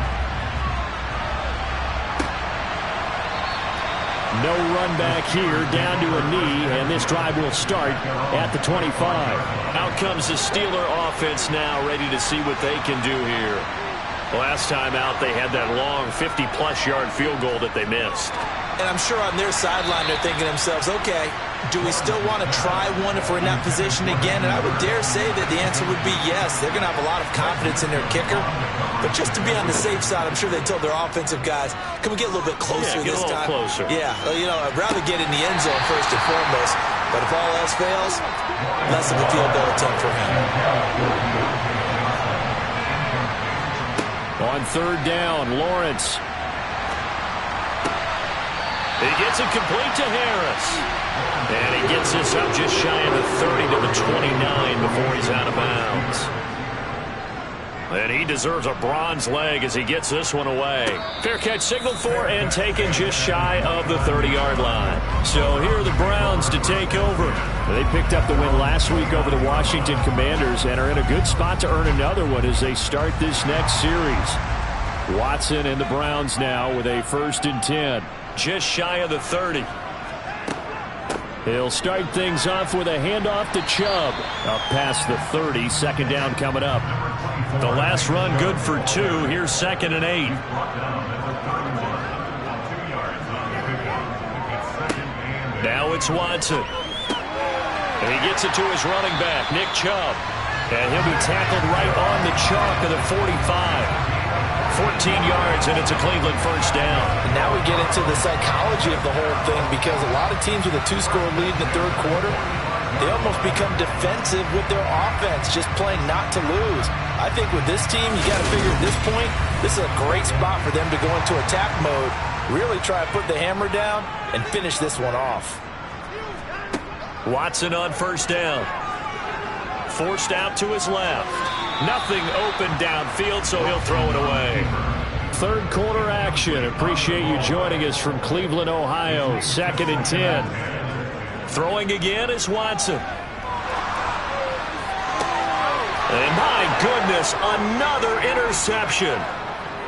[SPEAKER 2] No run back here, down to a knee, and this drive will start at the 25.
[SPEAKER 1] Out comes the Steeler offense now, ready to see what they can do here. Last time out, they had that long 50-plus yard field goal that they missed.
[SPEAKER 3] And I'm sure on their sideline they're thinking to themselves, okay, do we still want to try one if we're in that position again? And I would dare say that the answer would be yes. They're going to have a lot of confidence in their kicker. But just to be on the safe side, I'm sure they told their offensive guys, can we get a little bit closer this time?
[SPEAKER 1] Get a little closer.
[SPEAKER 3] Yeah, you know, I'd rather get in the end zone first and foremost. But if all else fails, less of a field goal attempt for him.
[SPEAKER 2] On 3rd down, Lawrence.
[SPEAKER 1] He gets it complete to Harris. And he gets this up just shy of the 30 to the 29 before he's out of bounds. And he deserves a bronze leg as he gets this one away. Fair catch signaled for and taken just shy of the 30-yard line. So here are the Browns to take over.
[SPEAKER 2] They picked up the win last week over the Washington Commanders and are in a good spot to earn another one as they start this next series. Watson and the Browns now with a 1st and 10.
[SPEAKER 1] Just shy of the 30.
[SPEAKER 2] He'll start things off with a handoff to Chubb. Up past the 30, 2nd down coming up.
[SPEAKER 1] The last run good for 2. Here's 2nd and 8. Now it's Watson. And he gets it to his running back, Nick Chubb. And he'll be tackled right on the chalk of the 45. 14 yards, and it's a Cleveland 1st down.
[SPEAKER 3] And now we get into the psychology of the whole thing, because a lot of teams with a 2-score lead in the 3rd quarter, they almost become defensive with their offense, just playing not to lose. I think with this team, you got to figure at this point, this is a great spot for them to go into attack mode, really try to put the hammer down and finish this one off.
[SPEAKER 1] Watson on 1st down. Forced out to his left. Nothing open downfield, so he'll throw it away.
[SPEAKER 2] 3rd quarter action. Appreciate you joining us from Cleveland, Ohio. 2nd and 10.
[SPEAKER 1] Throwing again is Watson. And my goodness, another interception.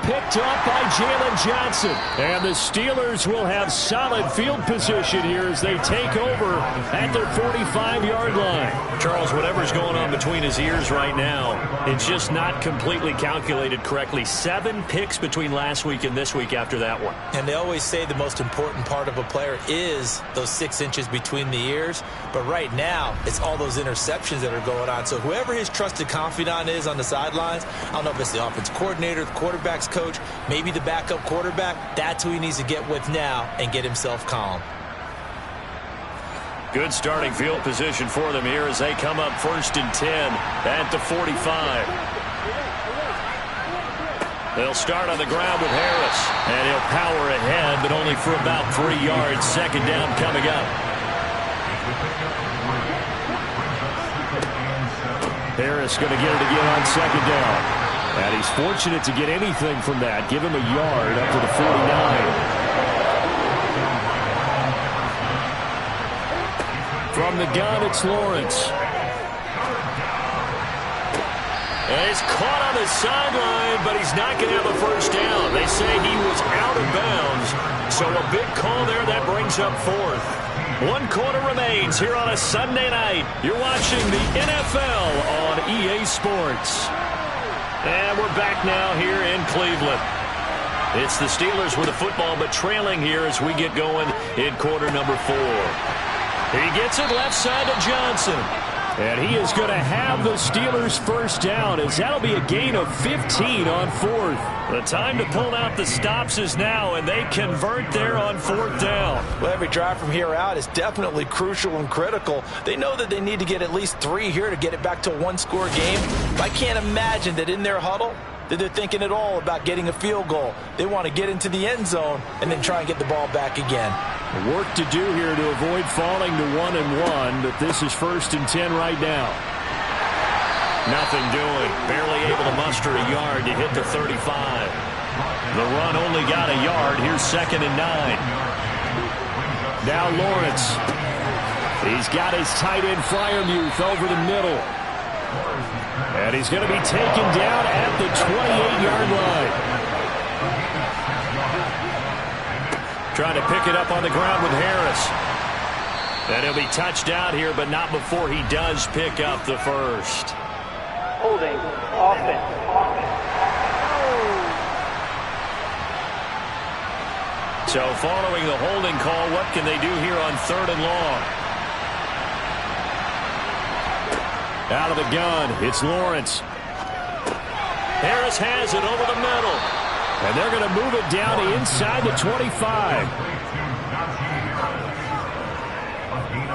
[SPEAKER 2] Picked up by Jalen Johnson. And the Steelers will have solid field position here as they take over at their 45-yard line.
[SPEAKER 1] Charles, whatever's going on between his ears right now, it's just not completely calculated correctly. 7 picks between last week and this week after that one.
[SPEAKER 3] And they always say the most important part of a player is those 6 inches between the ears. But right now, it's all those interceptions that are going on. So whoever his trusted confidant is on the sidelines, I don't know if it's the offense coordinator, the quarterback's coach, maybe the backup quarterback, that's who he needs to get with now and get himself calm.
[SPEAKER 1] Good starting field position for them here as they come up 1st and 10 at the 45. They'll start on the ground with Harris, and he'll power ahead, but only for about 3 yards. 2nd down coming up.
[SPEAKER 2] Harris going to get it again on 2nd down. And he's fortunate to get anything from that. Give him a yard up to the 49. From the gun, it's Lawrence.
[SPEAKER 1] And he's caught on the sideline, but he's not going to have a 1st down. They say he was out of bounds. So a big call there that brings up 4th. 1 quarter remains here on a Sunday night. You're watching the NFL on EA Sports. And we're back now here in Cleveland. It's the Steelers with the football, but trailing here as we get going in quarter number 4. He gets it left side to Johnson.
[SPEAKER 2] And he is going to have the Steelers first down, as that'll be a gain of 15 on fourth.
[SPEAKER 1] The time to pull out the stops is now, and they convert there on fourth down.
[SPEAKER 3] Well, every drive from here out is definitely crucial and critical. They know that they need to get at least 3 here to get it back to a one-score game. But I can't imagine that in their huddle that they're thinking at all about getting a field goal. They want to get into the end zone and then try and get the ball back again.
[SPEAKER 2] Work to do here to avoid falling to 1-1, but this is 1st and 10 right now.
[SPEAKER 1] Nothing doing. Barely able to muster a yard to hit the 35. The run only got a yard. Here's 2nd and 9.
[SPEAKER 2] Now Lawrence. He's got his tight end Freiermuth over the middle. And he's going to be taken down at the 28-yard line.
[SPEAKER 1] Trying to pick it up on the ground with Harris. And he'll be touched out here, but not before he does pick up the first.
[SPEAKER 6] Holding, offense.
[SPEAKER 1] So following the holding call, what can they do here on 3rd and long?
[SPEAKER 2] Out of the gun, it's Lawrence.
[SPEAKER 1] Harris has it over the middle.
[SPEAKER 2] And they're going to move it down to inside the 25.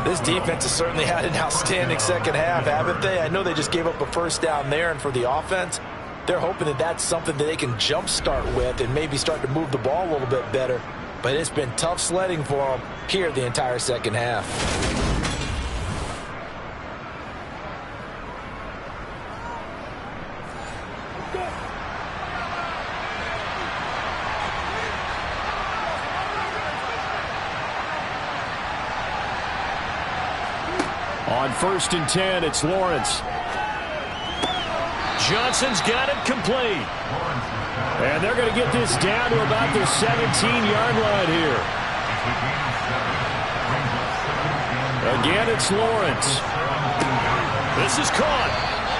[SPEAKER 3] This defense has certainly had an outstanding second half, haven't they? I know they just gave up a first down there, and for the offense, they're hoping that that's something that they can jumpstart with and maybe start to move the ball a little bit better. But it's been tough sledding for them here the entire second half.
[SPEAKER 2] On 1st and 10, it's Lawrence.
[SPEAKER 1] Johnson's got it complete.
[SPEAKER 2] And they're going to get this down to about the 17-yard line here. Again, it's Lawrence.
[SPEAKER 1] This is caught.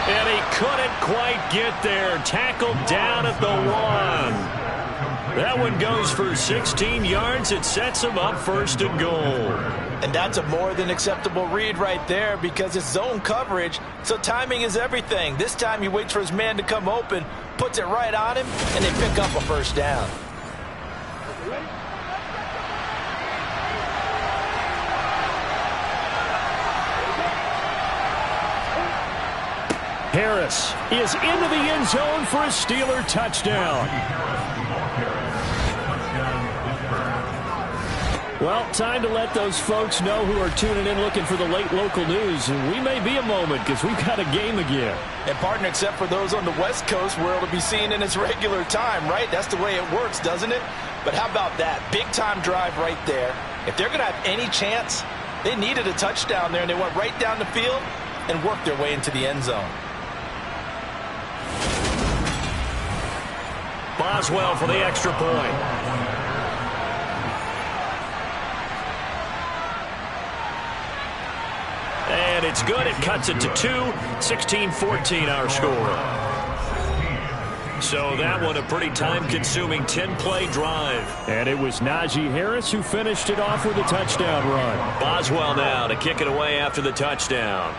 [SPEAKER 1] And he couldn't quite get there. Tackled down at the 1. That one goes for 16 yards. It sets him up 1st and goal.
[SPEAKER 3] And that's a more than acceptable read right there because it's zone coverage, so timing is everything. This time he waits for his man to come open, puts it right on him, and they pick up a first down.
[SPEAKER 2] Harris is into the end zone for a Steeler touchdown. Well, time to let those folks know who are tuning in looking for the late local news. And we may be a moment because we've got a game again.
[SPEAKER 3] And partner, except for those on the West Coast where it'll be seen in its regular time, right? That's the way it works, doesn't it? But how about that? Big time drive right there. If they're going to have any chance, they needed a touchdown there, and they went right down the field and worked their way into the end zone.
[SPEAKER 1] Boswell for the extra point. And it's good. It cuts it to 2. 16-14 our score. So that one a pretty time-consuming 10-play drive.
[SPEAKER 2] And it was Najee Harris who finished it off with a touchdown run.
[SPEAKER 1] Boswell now to kick it away after the touchdown.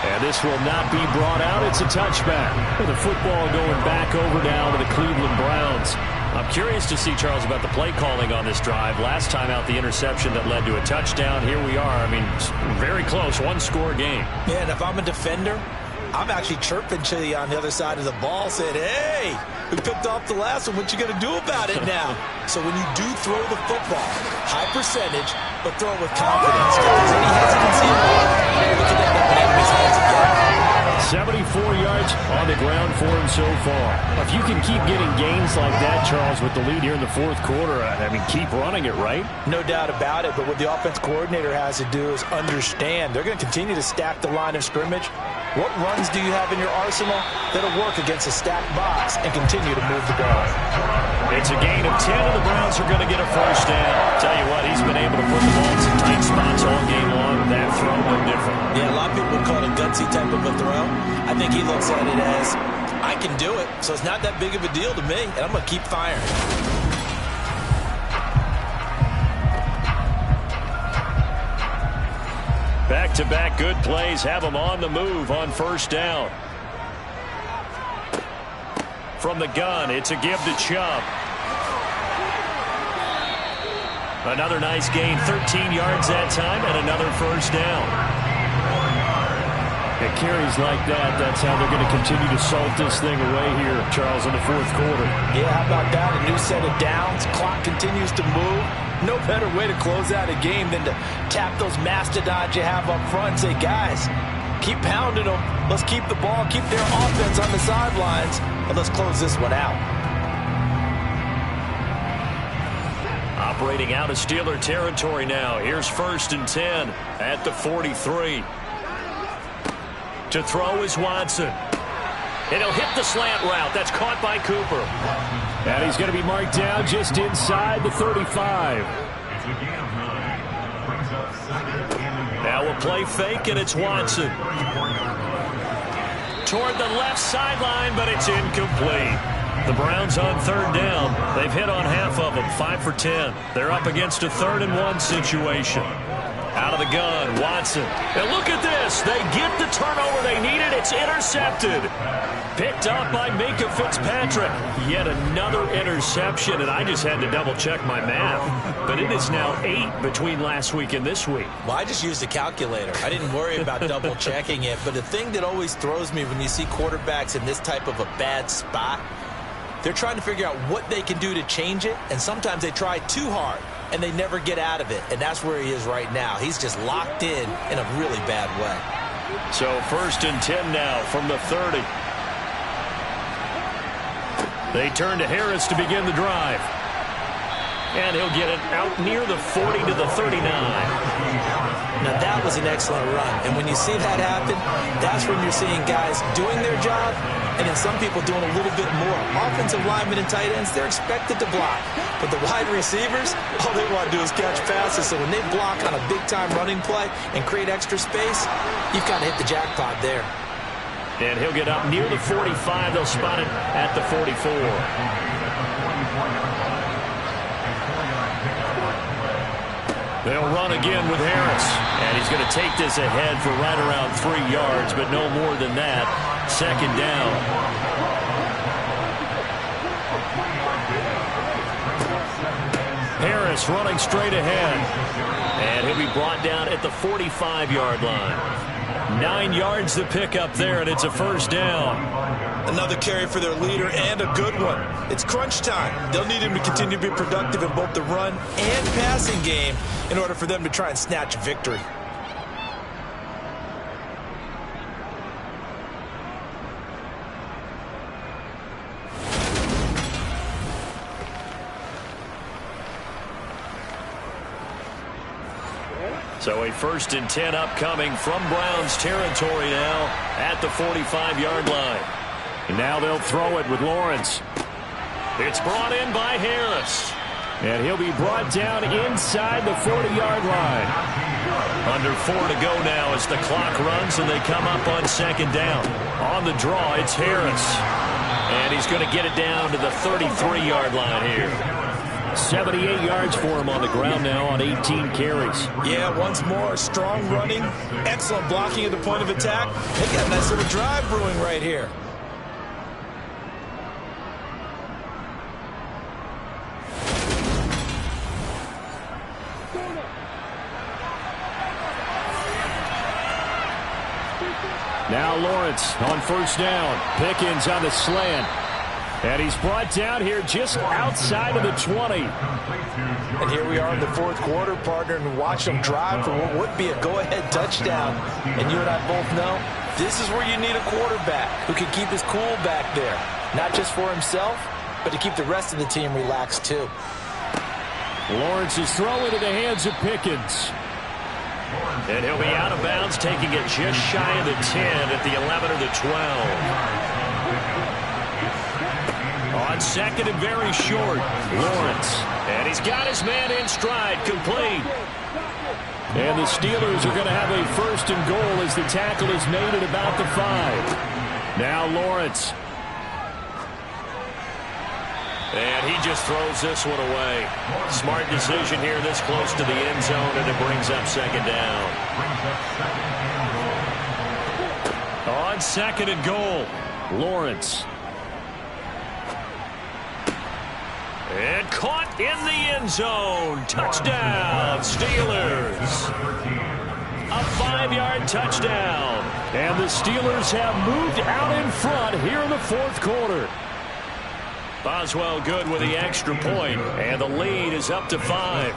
[SPEAKER 2] And this will not be brought out. It's a touchback. With the football going back over now to the Cleveland Browns.
[SPEAKER 1] I'm curious to see, Charles, about the play calling on this drive. Last time out, the interception that led to a touchdown. Here we are. I mean, very close, one-score game.
[SPEAKER 3] Yeah, and if I'm a defender, I'm actually chirping to you on the other side of the ball, saying, hey, we picked off the last one. What you going to do about it now? So when you do throw the football, high percentage, but throw it with confidence. If there's any hesitancy involved, it could end up in enemy's hands again.
[SPEAKER 2] 74 yards on the ground for him so far. If you can keep getting gains like that, Charles, with the lead here in the fourth quarter, I mean, keep running it, right?
[SPEAKER 3] No doubt about it, but what the offense coordinator has to do is understand. They're going to continue to stack the line of scrimmage. What runs do you have in your arsenal that'll work against a stacked box and continue to move the ball?
[SPEAKER 1] It's a gain of 10, and the Browns are going to get a first down. Tell you what, he's been able to put the ball in some tight spots all game long. That throw, no different.
[SPEAKER 3] Yeah, a lot of people call it a gutsy type of a throw. I think he looks at it as, I can do it, so it's not that big of a deal to me, and I'm going to keep firing.
[SPEAKER 1] Back-to-back good plays have them on the move on first down. From the gun, it's a give to Chubb. Another nice gain, 13 yards that time, and another first down.
[SPEAKER 2] It carries like that. That's how they're going to continue to salt this thing away here, Charles, in the fourth quarter.
[SPEAKER 3] Yeah, how about that? A new set of downs. Clock continues to move. No better way to close out a game than to tap those mastodons you have up front and say, guys, keep pounding them. Let's keep the ball, keep their offense on the sidelines, and let's close this one out.
[SPEAKER 1] Operating out of Steeler territory now. Here's 1st and 10 at the 43. To throw is Watson. And he'll hit the slant route. That's caught by Cooper.
[SPEAKER 2] And he's going to be marked down just inside the 35.
[SPEAKER 1] Now a play fake, and it's Watson. Toward the left sideline, but it's incomplete. The Browns on 3rd down. They've hit on half of them, 5 for 10. They're up against a 3rd and 1 situation. Out of the gun, Watson. And look at this. They get the turnover they needed. It's intercepted. Picked up by Minkah Fitzpatrick. Yet another interception, and I just had to double-check my math. But it is now 8 between last week and this week.
[SPEAKER 3] Well, I just used a calculator. I didn't worry about double-checking it. But the thing that always throws me when you see quarterbacks in this type of a bad spot, they're trying to figure out what they can do to change it, and sometimes they try too hard, and they never get out of it, and that's where he is right now. He's just locked in a really bad way.
[SPEAKER 1] So 1st and 10 now from the 30. They turn to Harris to begin the drive. And he'll get it out near the 40 to the 39.
[SPEAKER 3] Now that was an excellent run, and when you see that happen, that's when you're seeing guys doing their job, and then some people doing a little bit more. Offensive linemen and tight ends, they're expected to block. But the wide receivers, all they want to do is catch passes. So when they block on a big-time running play and create extra space, you've kind of hit the jackpot there.
[SPEAKER 1] And he'll get up near the 45. They'll spot it at the 44. They'll run again with Harris. And he's going to take this ahead for right around 3 yards, but no more than that. 2nd down. Harris running straight ahead. And he'll be brought down at the 45-yard line. 9 yards to pick up there, and it's a 1st down.
[SPEAKER 3] Another carry for their leader, and a good one. It's crunch time. They'll need him to continue to be productive in both the run and passing game in order for them to try and snatch victory.
[SPEAKER 1] So a 1st and 10 upcoming from Browns territory now at the 45-yard line.
[SPEAKER 2] And now they'll throw it with Lawrence.
[SPEAKER 1] It's brought in by Harris.
[SPEAKER 2] And he'll be brought down inside the 40-yard line.
[SPEAKER 1] Under 4 to go now as the clock runs and they come up on 2nd down. On the draw, it's Harris. And he's going to get it down to the 33-yard line here.
[SPEAKER 2] 78 yards for him on the ground now on 18 carries.
[SPEAKER 3] Yeah, once more, strong running, excellent blocking at the point of attack. They got a nice little drive brewing right here.
[SPEAKER 2] Now Lawrence on 1st down. Pickens on the slant. And he's brought down here just outside of the 20.
[SPEAKER 3] And here we are in the 4th quarter, partner, and watch them drive for what would be a go-ahead touchdown. And you and I both know this is where you need a quarterback who can keep his cool back there. Not just for himself, but to keep the rest of the team relaxed too.
[SPEAKER 2] Lawrence is throwing to the hands of Pickens.
[SPEAKER 1] And he'll be out of bounds, taking it just shy of the 10 at the 11 or the 12. On 2nd and very short, Lawrence. And he's got his man in stride, complete.
[SPEAKER 2] And the Steelers are going to have a 1st and goal as the tackle is made at about the 5. Now Lawrence.
[SPEAKER 1] And he just throws this one away. Smart decision here this close to the end zone, and it brings up second down. On second and goal, Lawrence. And caught in the end zone. Touchdown, Steelers. A 5-yard touchdown. And the Steelers have moved out in front here in the fourth quarter. Boswell good with the extra point, and the lead is up to 5.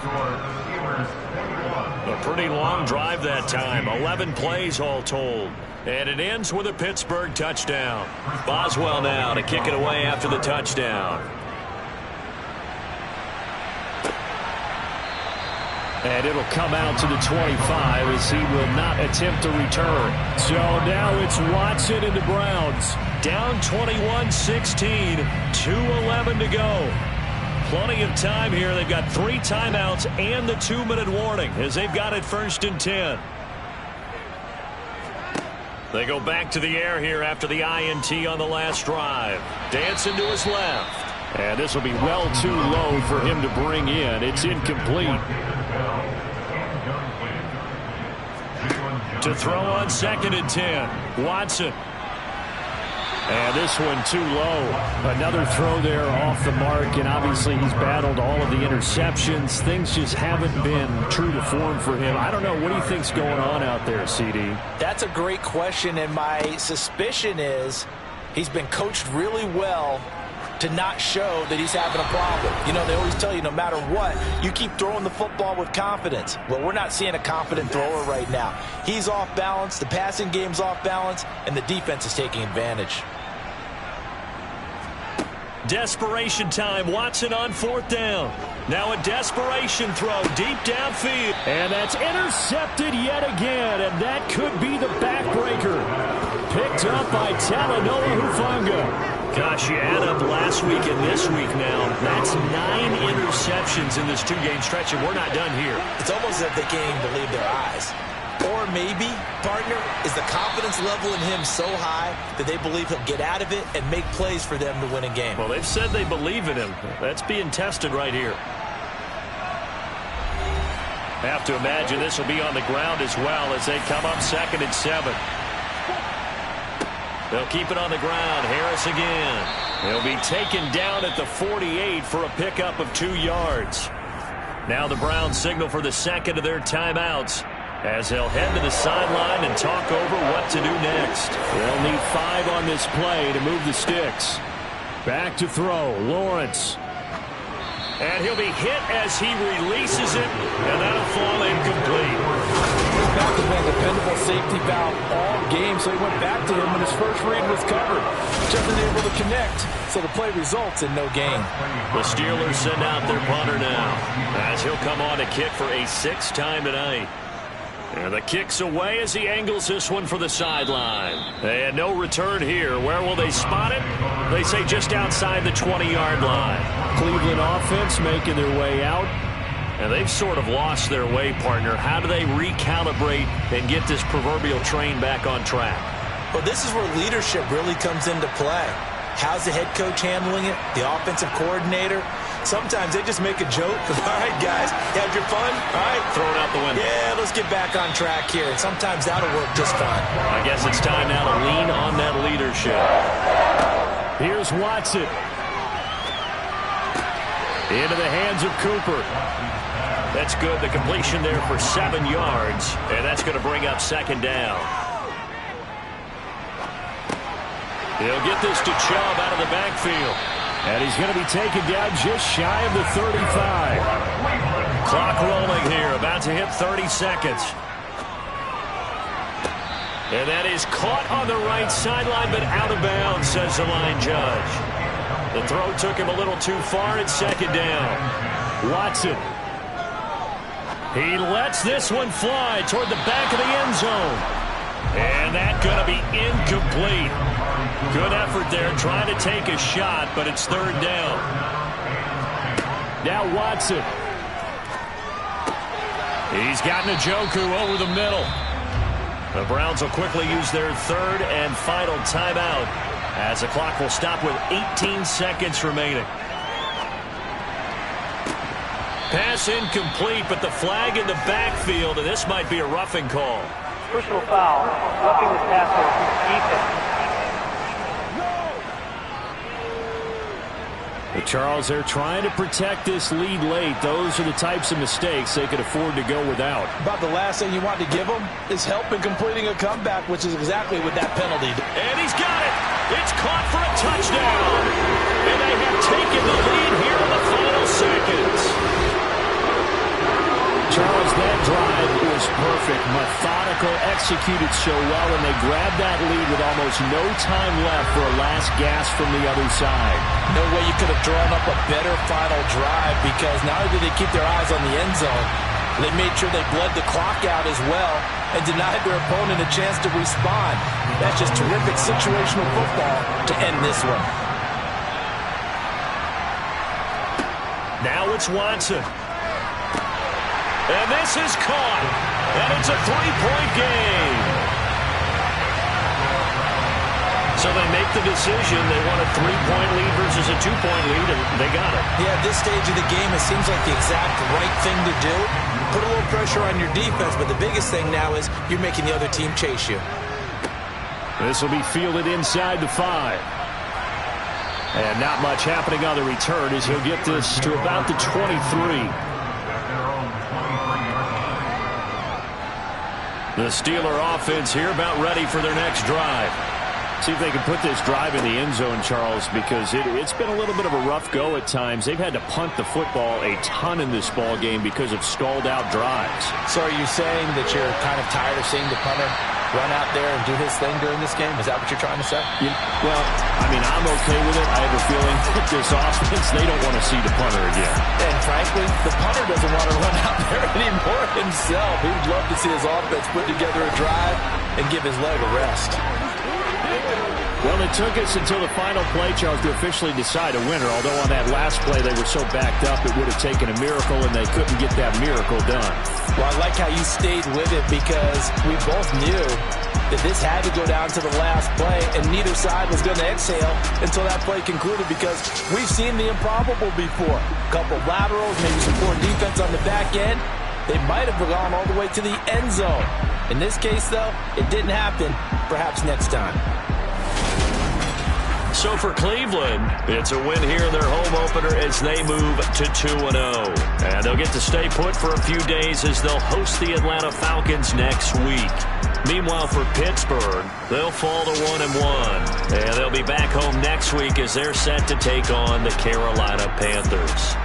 [SPEAKER 1] A pretty long drive that time, 11 plays all told. And it ends with a Pittsburgh touchdown. Boswell now to kick it away after the touchdown.
[SPEAKER 2] And it'll come out to the 25 as he will not attempt to return. So now it's Watson and the Browns.
[SPEAKER 1] Down 21-16, 2:11 to go. Plenty of time here. They've got 3 timeouts and the 2-minute warning as they've got it 1st and 10. They go back to the air here after the INT on the last drive. Dancing to his left.
[SPEAKER 2] And this will be well too low for him to bring in. It's incomplete.
[SPEAKER 1] To throw on 2nd and 10. Watson.
[SPEAKER 2] And this one too low. Another throw there off the mark, and obviously he's battled all of the interceptions. Things just haven't been true to form for him. I don't know. What do you think's going on out there, CD?
[SPEAKER 3] That's a great question, and my suspicion is he's been coached really well to not show that he's having a problem. You know, they always tell you no matter what, you keep throwing the football with confidence. Well, we're not seeing a confident thrower right now. He's off balance, the passing game's off balance, and the defense is taking advantage.
[SPEAKER 1] Desperation time. Watson on 4th down. Now a desperation throw deep downfield.
[SPEAKER 2] And that's intercepted yet again, and that could be the backbreaker. Picked up by Talanoa Hufanga.
[SPEAKER 1] Gosh, you add up last week and this week now. That's 9 interceptions in this 2-game stretch, and we're not done here.
[SPEAKER 3] It's almost as if they can't even believe their eyes. Or maybe, partner, is the confidence level in him so high that they believe he'll get out of it and make plays for them to win a game.
[SPEAKER 1] Well, they've said they believe in him. That's being tested right here. Have to imagine this will be on the ground as well as they come up 2nd and 7. They'll keep it on the ground. Harris again. He'll be taken down at the 48 for a pickup of 2 yards. Now the Browns signal for the second of their timeouts as they'll head to the sideline and talk over what to do next.
[SPEAKER 2] They'll need 5 on this play to move the sticks. Back to throw. Lawrence.
[SPEAKER 1] And he'll be hit as he releases it, and that'll fall incomplete.
[SPEAKER 3] Back has been a dependable safety valve all game, so he went back to him when his first read was covered. Just unable to connect, so the play results in no gain.
[SPEAKER 1] The Steelers send out their punter now as he'll come on to kick for a 6th time tonight. And the kick's away as he angles this one for the sideline. And no return here. Where will they spot it? They say just outside the 20-yard line.
[SPEAKER 2] Cleveland offense making their way out.
[SPEAKER 1] And they've sort of lost their way, partner. How do they recalibrate and get this proverbial train back on track?
[SPEAKER 3] Well, this is where leadership really comes into play. How's the head coach handling it? The offensive coordinator? Sometimes they just make a joke. All right, guys, you had your fun? All right.
[SPEAKER 1] Throw it out the window.
[SPEAKER 3] Yeah, let's get back on track here. And sometimes that'll work just fine.
[SPEAKER 1] I guess it's time now to lean on that leadership.
[SPEAKER 2] Here's Watson. Into the hands of Cooper.
[SPEAKER 1] That's good. The completion there for 7 yards. And that's going to bring up 2nd down. He'll get this to Chubb out of the backfield.
[SPEAKER 2] And he's going to be taken down just shy of the 35.
[SPEAKER 1] Clock rolling here. About to hit 30 seconds. And that is caught on the right sideline, but out of bounds, says the line judge. The throw took him a little too far. It's 2nd down.
[SPEAKER 2] Watson.
[SPEAKER 1] He lets this one fly toward the back of the end zone. And that's going to be incomplete. Good effort there, trying to take a shot, but it's 3rd down.
[SPEAKER 2] Now Watson.
[SPEAKER 1] He's got Njoku over the middle. The Browns will quickly use their 3rd and final timeout as the clock will stop with 18 seconds remaining. Pass incomplete, but the flag in the backfield, and this might be a roughing call.
[SPEAKER 6] Personal foul. Roughing the passer. Defense.
[SPEAKER 2] But Charles, they're trying to protect this lead late. Those are the types of mistakes they could afford to go without.
[SPEAKER 3] About the last thing you want to give them is help in completing a comeback, which is exactly what that penalty did.
[SPEAKER 1] And he's got it. It's caught for a touchdown. And they have taken the lead here in the final seconds.
[SPEAKER 2] Charles, that drive was perfect. Methodical, executed so well, and they grabbed that lead with almost no time left for a last gasp from the other side.
[SPEAKER 3] No way you could have drawn up a better final drive, because not only did they keep their eyes on the end zone, they made sure they bled the clock out as well and denied their opponent a chance to respond. That's just terrific situational football to end this one.
[SPEAKER 1] Now it's Watson. And this is caught. And it's a 3-point game. So they make the decision. They want a 3-point lead versus a 2-point lead, and they got it.
[SPEAKER 3] Yeah, at this stage of the game, it seems like the exact right thing to do. Put a little pressure on your defense, but the biggest thing now is you're making the other team chase you.
[SPEAKER 2] This will be fielded inside the 5. And not much happening on the return as he'll get this to about the 23.
[SPEAKER 1] The Steeler offense here about ready for their next drive.
[SPEAKER 2] See if they can put this drive in the end zone, Charles, because it's been a little bit of a rough go at times. They've had to punt the football a ton in this ball game because of stalled-out drives.
[SPEAKER 3] So are you saying that you're kind of tired of seeing the punter run out there and do his thing during this game? Is that what you're trying to say?
[SPEAKER 2] Well, I mean, I'm okay with it. I have a feeling that this offense, they don't want to see the punter again.
[SPEAKER 3] And frankly, the punter doesn't want to run out there anymore himself. He would love to see his offense put together a drive and give his leg a rest.
[SPEAKER 2] Well, it took us until the final play, Charles, to officially decide a winner. Although on that last play they were so backed up, it would have taken a miracle, and they couldn't get that miracle done.
[SPEAKER 3] Well, I like how you stayed with it, because we both knew that this had to go down to the last play, and neither side was going to exhale until that play concluded, because we've seen the improbable before. A couple laterals, maybe some poor defense on the back end. They might have gone all the way to the end zone. In this case, though, it didn't happen. Perhaps next time.
[SPEAKER 1] So for Cleveland, it's a win here in their home opener as they move to 2-0. And they'll get to stay put for a few days as they'll host the Atlanta Falcons next week. Meanwhile, for Pittsburgh, they'll fall to 1-1. And they'll be back home next week as they're set to take on the Carolina Panthers.